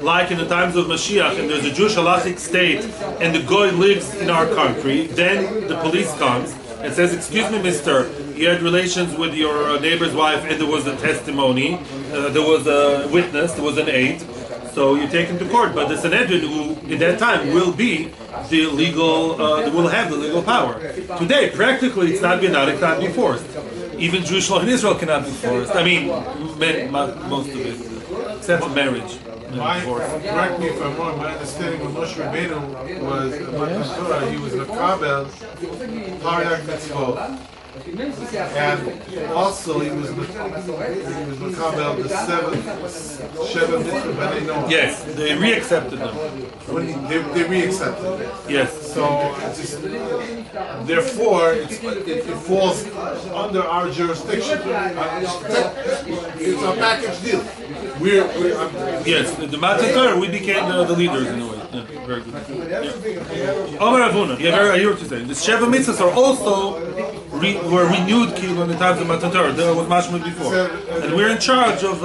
Speaker 1: like in the times of Mashiach, and there's a Jewish halachic state, and the goy lives in our country, then the police comes and says, excuse me, mister, you had relations with your neighbor's wife, and there was a testimony, there was a witness, there was an aid, so you take him to court. But the Sanhedrin, who in that time will be the legal, will have the legal power. Today, practically, it's not being it cannot be forced. Even Jewish law in Israel cannot be forced. I mean, most of it, except marriage.
Speaker 3: Correct me if I'm wrong, my understanding of Moshe Rabbeinu was about the Torah, he was a Makabel, Pariach Mitzvot. And also he was Makabel the 7th Sheva Mitzvah B'nai Noach.
Speaker 1: Yes, they re-accepted them.
Speaker 3: When they re-accepted it.
Speaker 1: Yes.
Speaker 3: So therefore it falls under our jurisdiction. It's a package deal.
Speaker 1: Yes, the Matan Torah, we became the leaders in a way. Yeah, very good. Yeah. Omer Avuna, I hear what you're saying. The Sheva Mitzvahs are also were renewed in the times of Matan Torah. There was much more before. And we're in charge of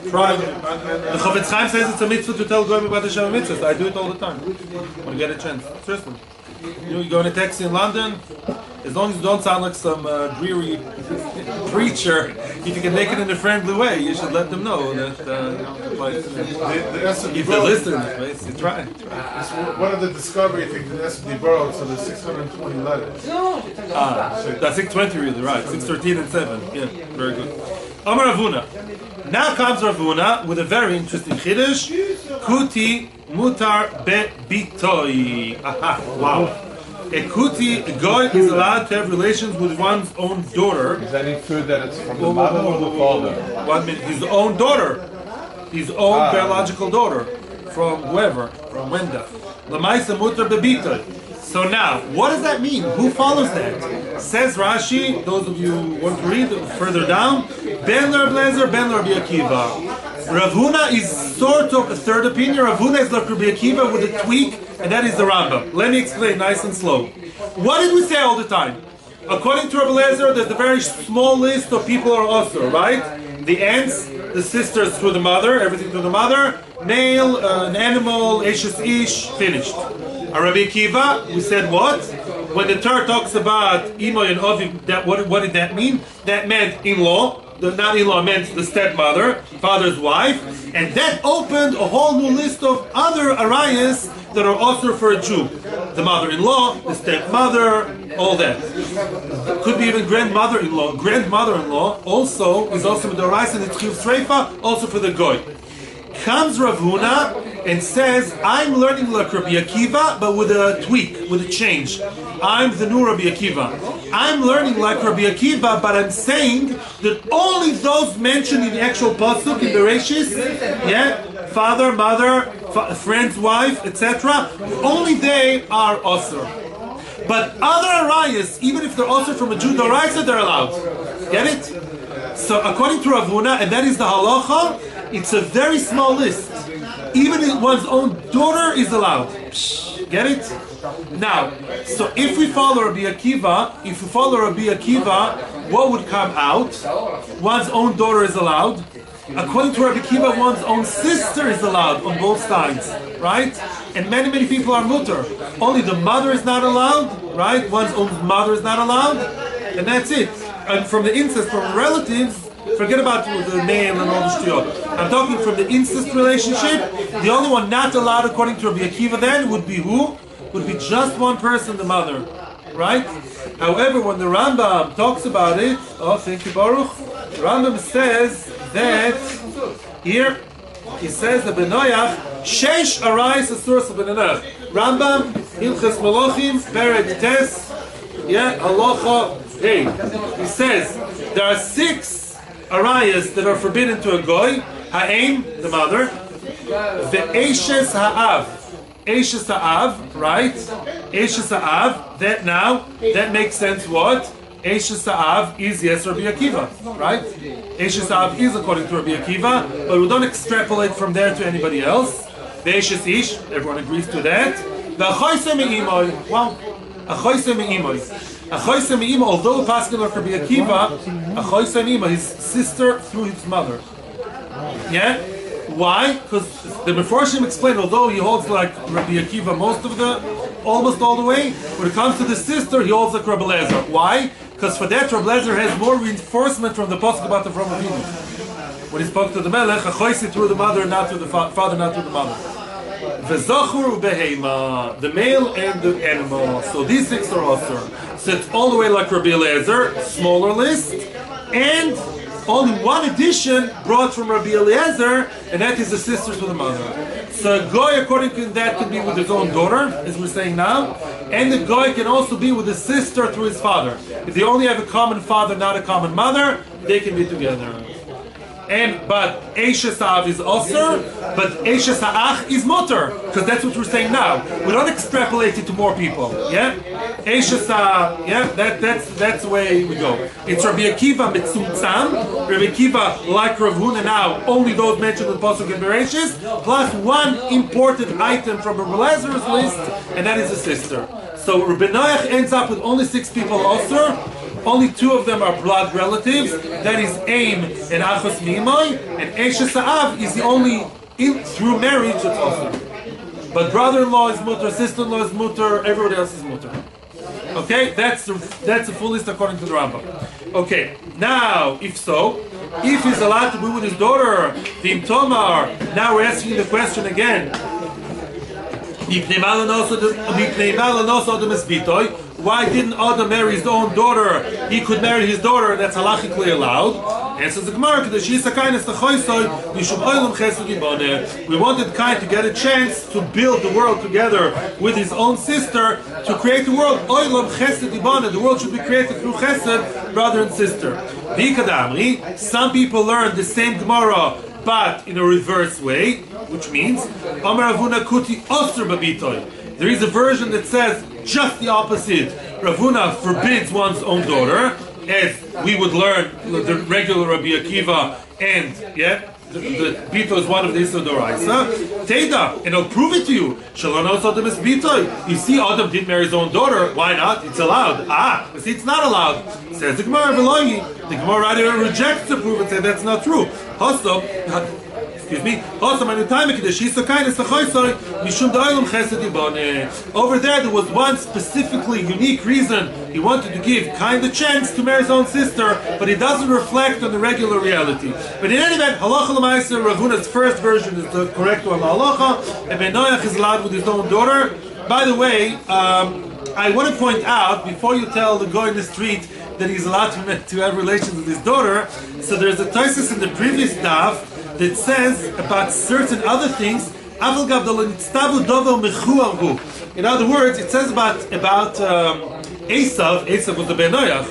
Speaker 1: private. The Chofetz Chaim says it's a mitzvah to tell Goyim about the Sheva Mitzvahs. I do it all the time when I get a chance. Seriously. You go in a taxi in London, as long as you don't sound like some dreary preacher, if you can make it in a friendly way, you should let them know that if they listen, you try.
Speaker 3: It's one of the discovery things in S&D borrowed, so there's 620 letters.
Speaker 1: That's 620 really, right? 613 and 7. Yeah, very good. Amar Ravuna. Now comes Ravuna with a very interesting chiddush. Kuti mutar be bitoi. Wow. A kuti, a goy is allowed to have relations with one's own daughter.
Speaker 4: Does that infer that it's from the mother or the father?
Speaker 1: 1 minute. His own daughter. His own biological daughter. From whoever. From Wenda. Lamaisa mutar be bitoi. So now, what does that mean? Who follows that? Says Rashi, those of you who want to read further down, Ben Rabbi Ben Rabbi Akiva. Rav Huna is sort of a third opinion. Rav Huna is like Rabbi Akiva with a tweak, and that is the Rambam. Let me explain nice and slow. What did we say all the time? According to Rabbi Lezer, there's a very small list of people who are also, right? The aunts, the sisters through the mother, everything through the mother, male, an animal, Eshes Ish, finished. Rabbi Akiva, we said what? When the Torah talks about Imoy and Ovi, what did that mean? That meant in-law. Not in-law, meant the stepmother, father's wife. And that opened a whole new list of other arayas that are also for a Jew. The mother-in-law, the stepmother, all that. Could be even grandmother-in-law. Grandmother-in-law also is also with the arayas and the Tchiv Sreifa, also for the Goy. Comes Rav Huna and says, I'm learning like Rabbi Akiva, but with a tweak, with a change. I'm the new Rabbi Akiva. I'm learning like Rabbi Akiva, but I'm saying that only those mentioned in the actual pasuk, in Bereshis, yeah, father, mother, friend's wife, etc., only they are osur. But other arayas, even if they're also from a Jew d'oraisa, they're allowed. Get it? So according to Rav Huna, and that is the halacha, it's a very small list. Even one's own daughter is allowed. Get it? Now, so if we follow Rabbi Akiva, what would come out? One's own daughter is allowed. According to Rabbi Akiva, one's own sister is allowed on both sides, right? And many, many people are mutter. Only the mother is not allowed, right? One's own mother is not allowed, and that's it. And from the incest, from relatives, forget about the name and all the shtiyot. I'm talking from the incest relationship. The only one not allowed, according to Rabbi Akiva, then would be who? Would be just one person, the mother, right? However, when the Rambam talks about it, oh, thank you, Baruch. The Rambam says that here he says the Benoyach Sheish Arayis Asur Benanach. Rambam Hilchas Malachim Perek Tes, yeah, Halacha. Hey, he says there are 6 arayas that are forbidden to a goy. Ha'im, the mother. The Eshes Ha'av. Eshes Ha'av, right? Eshes Ha'av, that makes sense what? Eshes Ha'av is yes Rabbi Akiva, right? Eshes Ha'av is according to Rabbi Akiva, but we don't extrapolate from there to anybody else. The Eshes Ish, everyone agrees to that. The Achoyse Me'imoy, wow. Achoyse Me'imoy. Achoyse Me'ima, although Paskin of Rabbi Akiva, Achoyse Me'ima, his sister through his mother. Yeah? Why? Because the Meforshim explained, although he holds like Rabbi Akiva almost all the way, when it comes to the sister, he holds like Rabbi Lezer. Why? Because for that, Rabbi Lezer has more reinforcement from the Pasuk about the Avram Avinu. When he spoke to the Melech, Achoyse through the mother, not through the father, not through the mother. V'zochur behema, the male and the animal. So these 6 are also. So it's all the way like Rabbi Eliezer, smaller list, and only one addition brought from Rabbi Eliezer, and that is the sisters with the mother. So a goy, according to that, can be with his own daughter, as we're saying now, and the goy can also be with a sister through his father. If they only have a common father, not a common mother, they can be together. But Eishes Ha'av is Osir, but Eishes Ha'ach is Mutter, because that's what we're saying now. We don't extrapolate it to more people. Yeah, Eishes Ha'av. Yeah, that's the way we go. It's Rabbi Akiva Mitzumtzam, Rabbi Akiva like Rav Huna now. Only those mentioned in the Pasuk in Bereishis, plus one important item from Rabbi Elazar's list, and that is a sister. So Rabbi Noach ends up with only 6 people Osir. Only 2 of them are blood relatives. That is Aim and Achos Mimoy. And Eishes Ha'av is the only, through marriage, that's also. But brother-in-law is mutter, sister-in-law is mutter, everybody else is mutter. Okay, that's the full list according to the Rambam. Okay, now, if he's allowed to be with his daughter, the Tomar, now we're asking the question again. Why didn't Adam marry his own daughter? He could marry his daughter, that's halachically allowed. Answers the Gemara, we wanted Cain to get a chance to build the world together with his own sister, to create the world. The world should be created through chesed, brother and sister. Some people learn the same Gemara, but in a reverse way, which means there is a version that says just the opposite. Ravuna forbids one's own daughter, as we would learn the regular Rabbi Akiva, and the Bito is one of the Issa Doraisa. Teda, and I'll prove it to you. Shalonos Adam is Bito. You see, Adam didn't marry his own daughter. Why not? It's allowed. You see, it's not allowed. Says the Gemara Veloyi. The Gemara right here rejects the proof and says that's not true. Over there was one specifically unique reason he wanted to give Cain the chance to marry his own sister, but it doesn't reflect on the regular reality. But in any event, halacha l'maaseh, Rav Huna's first version is the correct one. Halacha, and Ben Noach is allowed with his own daughter. By the way, I want to point out, before you tell the guy in the street that he's allowed to have relations with his daughter, so there's a Tosfos in the previous daf that says about certain other things. In other words, it says about Esav. Esav was the Ben Noach.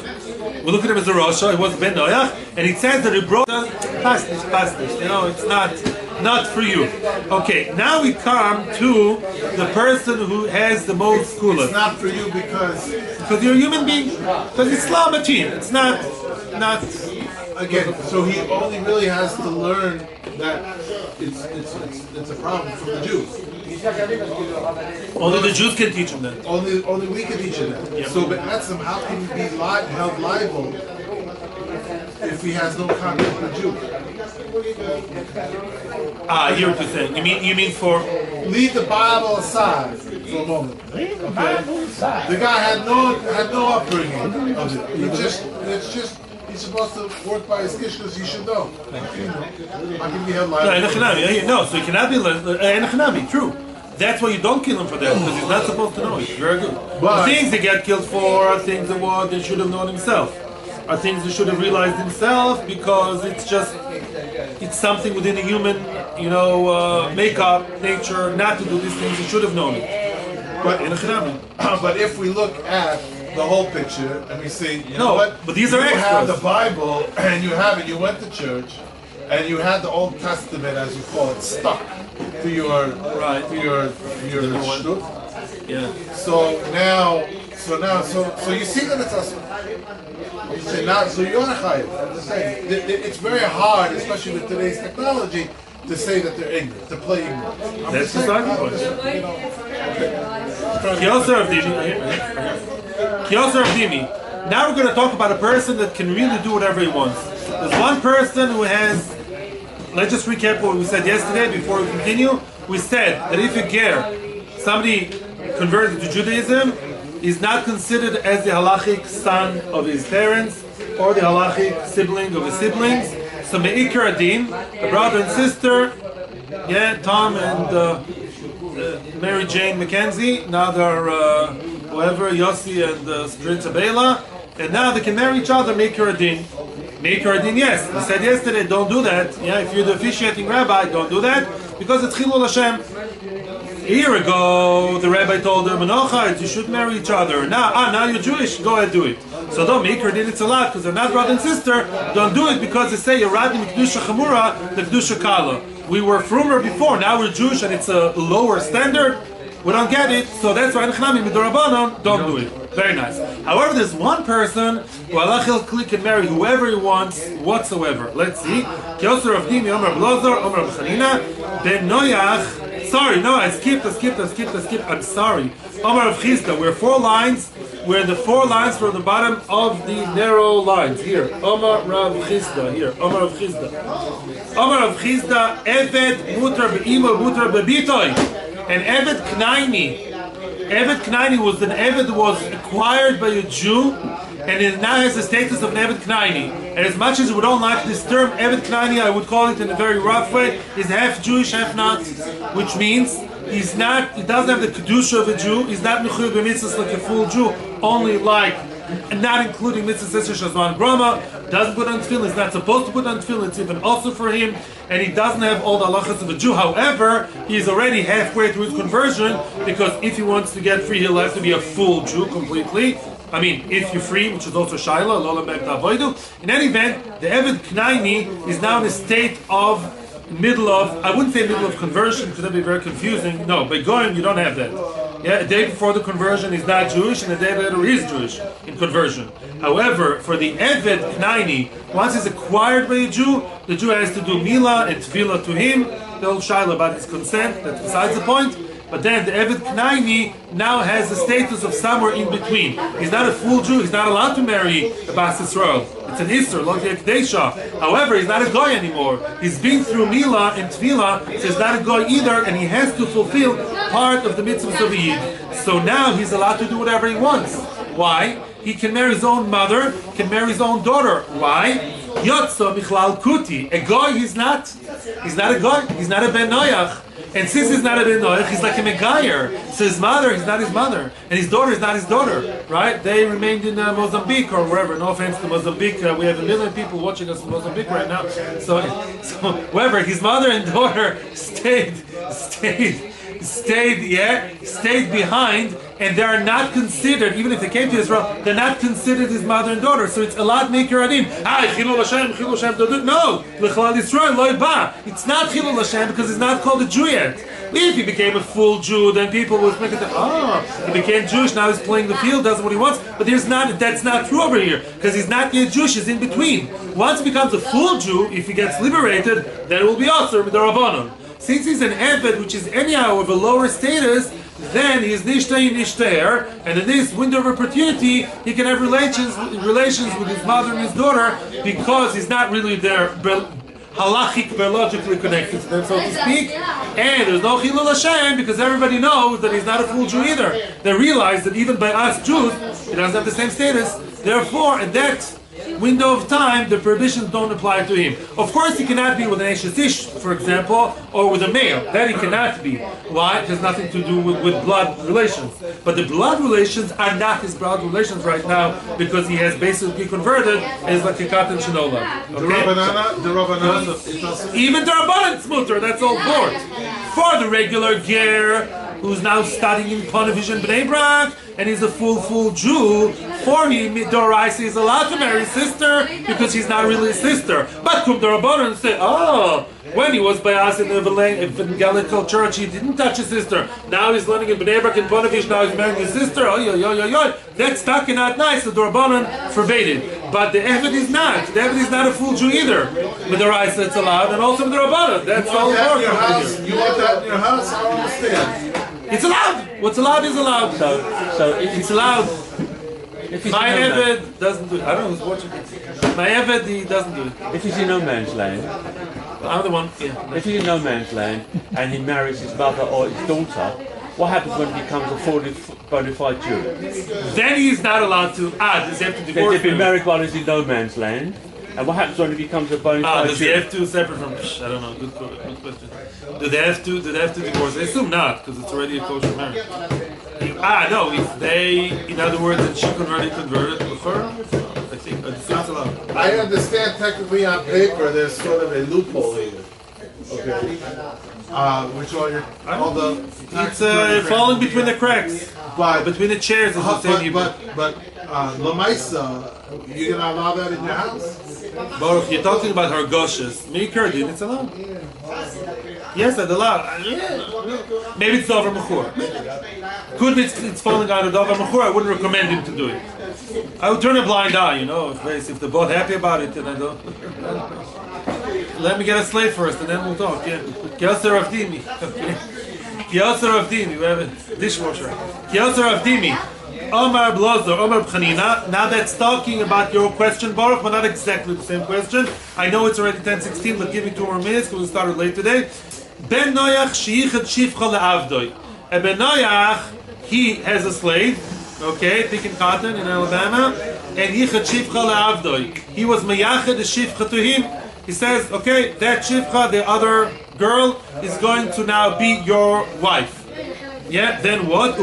Speaker 1: We look at him as a Rasha. He was Ben Noach, and it says that he brought pastish. You know, it's not for you. Okay, now we come to the person who has the most kula.
Speaker 3: It's not for you because
Speaker 1: you're a human being. Because it's Lamatin. It's not.
Speaker 3: Again, so he only really has to learn that it's a problem from the Jews.
Speaker 1: Only the Jews can teach him that.
Speaker 3: Only we can teach him that. Yep. So, but ask him, how can he be held liable if he has no contact with a Jew?
Speaker 1: I hear what you're saying. You mean for
Speaker 3: leave the Bible aside for a moment.
Speaker 4: Leave the Bible aside.
Speaker 3: The guy had no upbringing of it. He's supposed to work by his kishkas, he should know. How can he be held liable?
Speaker 1: No, so he cannot be enochanami, true. That's why you don't kill him for that, because he's not supposed to know it. Very good. But the things they get killed for are things that they should have known himself. Are things they should have realized himself, because it's something within a human, makeup, nature, not to do these things. He should have known it.
Speaker 3: But if we look at the whole picture and we say,
Speaker 1: but these are extras.
Speaker 3: You have the Bible and you went to church and you had the Old Testament, as you call it, stuck to your shtut.
Speaker 1: Yeah.
Speaker 3: So you see that it's a. You say now, so you're a chayiv. I'm just saying, it's very hard, especially with today's technology, to say that they're ignorant, to play ignorant.
Speaker 1: That's the starting point. Now we're going to talk about a person that can really do whatever he wants. There's one person who has. Let's just recap what we said yesterday before we continue. We said that if a ger, somebody converted to Judaism, is not considered as the halachic son of his parents or the halachic sibling of his siblings. So me'ikar adin, a brother and sister, Tom and Mary Jane Mackenzie, now they're Yossi and Sprinta Bela, and now they can marry each other, me'ikar adin. Maker Adin, yes. We said yesterday, don't do that. Yeah, if you're the officiating rabbi, don't do that because it's Chilul Hashem. A year ago, the rabbi told her, Menochite, you should marry each other. Now you're Jewish, go ahead, do it. So don't make her did it's a lot because they're not brother and sister. Don't do it because they say you're Radim Kedusha Chamura, the Kedusha Kala. We were frumer before, now we're Jewish and it's a lower standard. We don't get it, so that's why don't do it. Very nice. However, there's one person who Allah can marry whoever he wants whatsoever. Let's see. Kyoser of Dimi, Omer Blozor, Omer Bchanina, Ben Noyach. Sorry, no, I skipped. I'm sorry. Omer of Chizda. We're 4 lines. We're the 4 lines from the bottom of the narrow lines. Here. Omer Rav Chizda. Here. Omer of Chizda. Omer of Chizda. Eved Mutar Be'imo Mutar Be'bitoy. And Eved Knaini. Eved Knaini was an Eved that was acquired by a Jew, and it now has the status of an Eved Knaini. And as much as we don't like this term, Eved Knaini, I would call it in a very rough way, is half Jewish, half not, which means he doesn't have the Kedusha of a Jew, he's not Mechuyev b'mitzvahs like a full Jew, only like, and not including mitzvah sister Shazman Grama, doesn't put on tefillin, he's not supposed to put on tefillin, it's even also for him, and he doesn't have all the halachas of a Jew. However, he's already halfway through his conversion, because if he wants to get free, he'll have to be a full Jew completely. I mean, if you're free, which is also Shaila, Lola Bek Tavoidu. In any event, the Eved Knaini is now in a state of I wouldn't say middle of conversion, because that'd be very confusing. No, by going, you don't have that. Yeah, a day before the conversion he's not Jewish, and a day later he is Jewish in conversion. However, for the Eved Knaini, once he's acquired by a Jew, the Jew has to do Mila and Tefillah to him. The whole Shaila about his consent, that's besides the point. But then the Eved Knaini now has the status of somewhere in between. He's not a full Jew, he's not allowed to marry a Bas Yisrael. It's an Isser, Lo Kedesha. However, he's not a Goy anymore. He's been through Mila and Tefillah, so he's not a Goy either, and he has to fulfill part of the mitzvahs of a Yid. So now he's allowed to do whatever he wants. Why? He can marry his own mother, can marry his own daughter. Why? Yotzo Michlal Kuti. A Goy he's not. He's not a Goy, he's not a Ben Noyach. And since he's not a Ben Noach, he's like a Megayer. So his mother is not his mother. And his daughter is not his daughter. Right? They remained in Mozambique or wherever. No offense to Mozambique. We have 1 million people watching us in Mozambique right now. So however, his mother and daughter stayed behind, and they are not considered, even if they came to Israel, they're not considered his mother and daughter. So it's a lot maker adin. Chilul Hashem, don't do it. No, L'chalal Yisrael, lo ba. It's not Chilul Hashem because he's not called a Jew yet. If he became a full Jew, then people would think that, he became Jewish, now he's playing the field, does what he wants. But that's not true over here, because he's not yet Jewish, he's in between. Once he becomes a full Jew, if he gets liberated, then it will be also with the Rabbanon. Since he's an Eved, which is anyhow of a lower status, then he's Nishtay Nishtayer, and in this window of opportunity, he can have relations with his mother and his daughter, because he's not really there halachic, biologically connected to them, so to speak. And there's no Chilul Hashem, because everybody knows that he's not a full Jew either. They realize that even by us Jews, he doesn't have the same status. Therefore, at that window of time, the prohibitions don't apply to him. Of course, he cannot be with an Eshes Ish, for example, or with a male. That he cannot be. Why? It has nothing to do with blood relations. But the blood relations are not his blood relations right now, because he has basically converted as like a Katan Shinola. Okay?
Speaker 3: The Rabbanan,
Speaker 1: even the Rabbanan Smutter, that's all court. For the regular Ger, who's now studying in Ponevision Bnei Brak, and he's a full Jew, for him, Doraisa is allowed to marry his sister because he's not really his sister. But Kum Rabbanan say, when he was by us in the evangelical church, he didn't touch his sister. Now he's learning in Bnei Brak and Ponevish, now he's marrying his sister. That's stuck and not nice, so the Rabbanan forbade it. But the Eved is not. The Eved is not a full Jew either. With the Raisa it's allowed, and also with the Rabbanan. That's all
Speaker 3: you want that in your house? I don't understand.
Speaker 1: It's allowed. What's allowed is allowed.
Speaker 2: So
Speaker 1: it's allowed.
Speaker 2: If he's
Speaker 1: My
Speaker 2: in no
Speaker 1: Eved doesn't do it. I don't know who's watching. My Eved, he doesn't do it.
Speaker 2: if he's in no man's land,
Speaker 1: I'm the one. Yeah.
Speaker 2: if he's in no man's land and he marries his mother or his daughter, what happens when he becomes a bona fide Jew?
Speaker 1: Then he's not allowed to. Does he have to divorce?
Speaker 2: They've been
Speaker 1: him?
Speaker 2: married while he's in no man's land. And what happens when he becomes a bona fide
Speaker 1: Does
Speaker 2: Jew?
Speaker 1: he have to separate from? I don't know. Good question. Do they have to divorce? I assume not, because it's already a kosher marriage. No. If they, in other words, that she converted with her, I think it's allowed.
Speaker 3: I understand technically on paper there's sort of a loophole here. Okay. Which all the
Speaker 1: It's falling between the cracks.
Speaker 3: but
Speaker 1: Between the chairs is the same Hebrew.
Speaker 3: but Lamaisa, you gonna allow that in your house?
Speaker 1: Baruch, you're talking about her goshes. Maker did it's allowed. Yes, I'd allow. Maybe it's Dover Mechur. Could be it's falling out of Dover Mechur. I wouldn't recommend him to do it. I would turn a blind eye, you know, if they're both happy about it, then I don't. Let me get a slave first, and then we'll talk. Yeah. Kiyosar Avdimi. Kiyosar Avdimi. We have a dishwasher. Kiyosar Avdimi. Omar Blazer, Omar Bchanina. Now that's talking about your question, Baruch, but not exactly the same question. I know it's already 10:16, but give me 2 more minutes because we started late today. Ben Noach Sheichad Shifcha le'avdoi. And Ben Noach, he has a slave, okay, picking cotton in Alabama, and Yichad Shifcha le'avdoi. He was meyached the Shifcha to him. He says, okay, that Shifcha, the other girl, is going to now be your wife. Yeah, then what?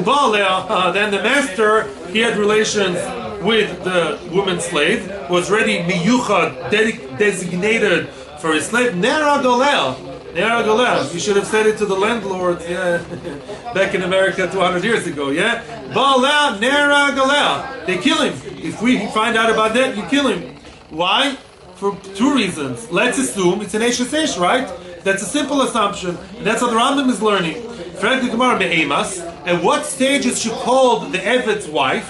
Speaker 1: Then the master, he had relations with the woman slave, was already miyuchad, designated for his slave. Nera Golel. Nera Golel. You should have said it to the landlords, yeah, back in America 200 years ago, yeah? Balel, Nera Golel. They kill him. If we find out about that, you kill him. Why? For 2 reasons. Let's assume it's an Eish, right? That's a simple assumption. And that's how the Rambam is learning. At what stage is she called the Eved's wife?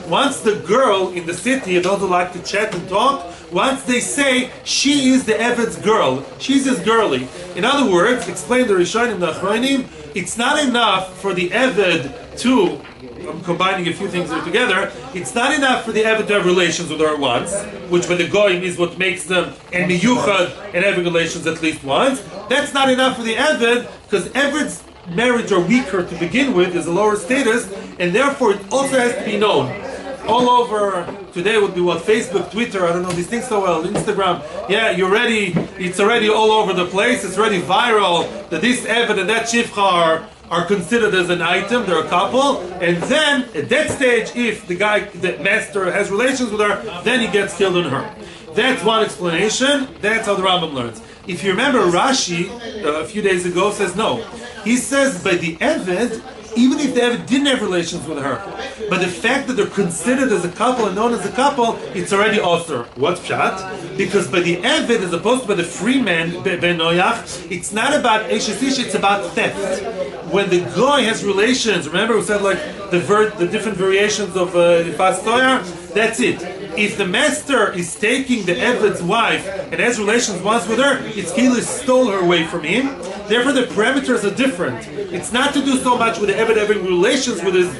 Speaker 1: Once the girl in the city, those who like to chat and talk, once they say she is the Eved's girl, she's his girly. In other words, explain the Rishonim, the Achronim, it's not enough for the Eved to, I'm combining a few things here together, it's not enough for the Eved to have relations with her once, which for the Goyim is what makes them and miyuchad and having relations at least once. That's not enough for the Eved, because Eved's marriage are weaker to begin with, is a lower status, and therefore it also has to be known. All over, today would be what, Facebook, Twitter, I don't know these things so well, Instagram, yeah, it's already all over the place, it's already viral, that this Eved and that Shifcha are considered as an item, they're a couple, and then, at that stage, if the master has relations with her, then he gets killed on her. That's one explanation, that's how the Rambam learns. If you remember, Rashi, a few days ago, says no. He says, by the Eved, even if the Eved didn't have relations with her, but the fact that they're considered as a couple and known as a couple, it's already osur. What's pshat? Because by the Eved, as opposed to by the free man, Ben Noach, it's not about Eshes, it's about theft. When the Goy has relations, remember we said like the different variations of Fas Toyar? That's it. If the master is taking the Eved's wife and has relations once with her, it's Kili stole her away from him. Therefore, the parameters are different. It's not to do so much with the Eved having relations with his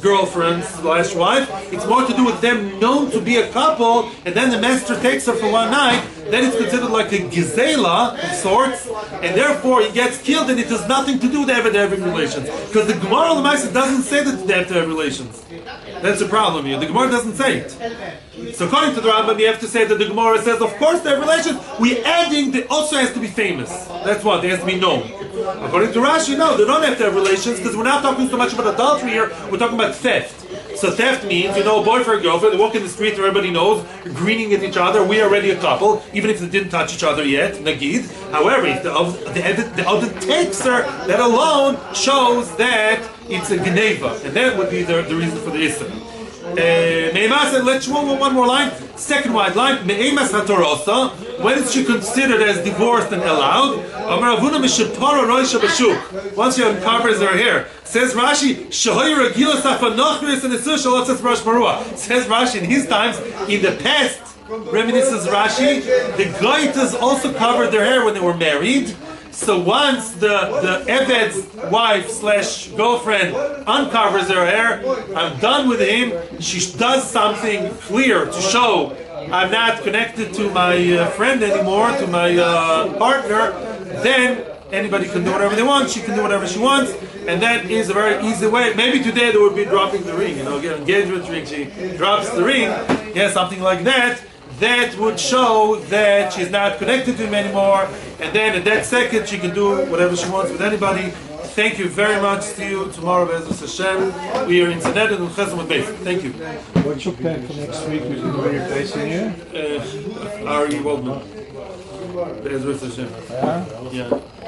Speaker 1: girlfriend/wife. It's more to do with them known to be a couple, and then the master takes her for one night. Then it's considered like a gizela of sorts, and therefore he gets killed, and it has nothing to do with Eved having relations. Because the Gemara on the Maisa doesn't say that they have to have relations. That's the problem here. The Gemara doesn't say it. So according to the Rambam, you have to say that the Gemara says, of course they have relations. We're adding that also has to be famous. That's what, it has to be known. According to Rashi, no, they don't have to have relations because we're not talking so much about adultery here, we're talking about theft. So theft means, you know, boyfriend, girlfriend, they walk in the street, everybody knows, grinning at each other, we're already a couple, even if they didn't touch each other yet, nagid. However, if the other takes her, that alone shows that it's a geneva, and that would be the reason for the Issa. Let's one more line. Second wide line. Me'emas hatorosa. When is she considered as divorced and allowed? Once she uncovers her hair. Says Rashi, says Rashi, in his times, in the past, reminisces Rashi, the Goitas also covered their hair when they were married. So once the Eved's wife/girlfriend uncovers her hair, I'm done with him, she does something clear to show I'm not connected to my friend anymore, to my partner, then anybody can do whatever they want, she can do whatever she wants, and that is a very easy way. Maybe today they would be dropping the ring, you know, get an engagement ring, she drops the ring, yeah, something like that. That would show that she's not connected to him anymore, and then at that second she can do whatever she wants with anybody. Thank you very much. See you tomorrow, Be'ezus Hashem. We are in Sanhedrin and Chesed with Beis. Thank you.
Speaker 4: What's your plan for next week? Who's going to be replacing you?
Speaker 1: Ari Waldman. Be'ezus Hashem.
Speaker 4: Yeah?
Speaker 1: Yeah.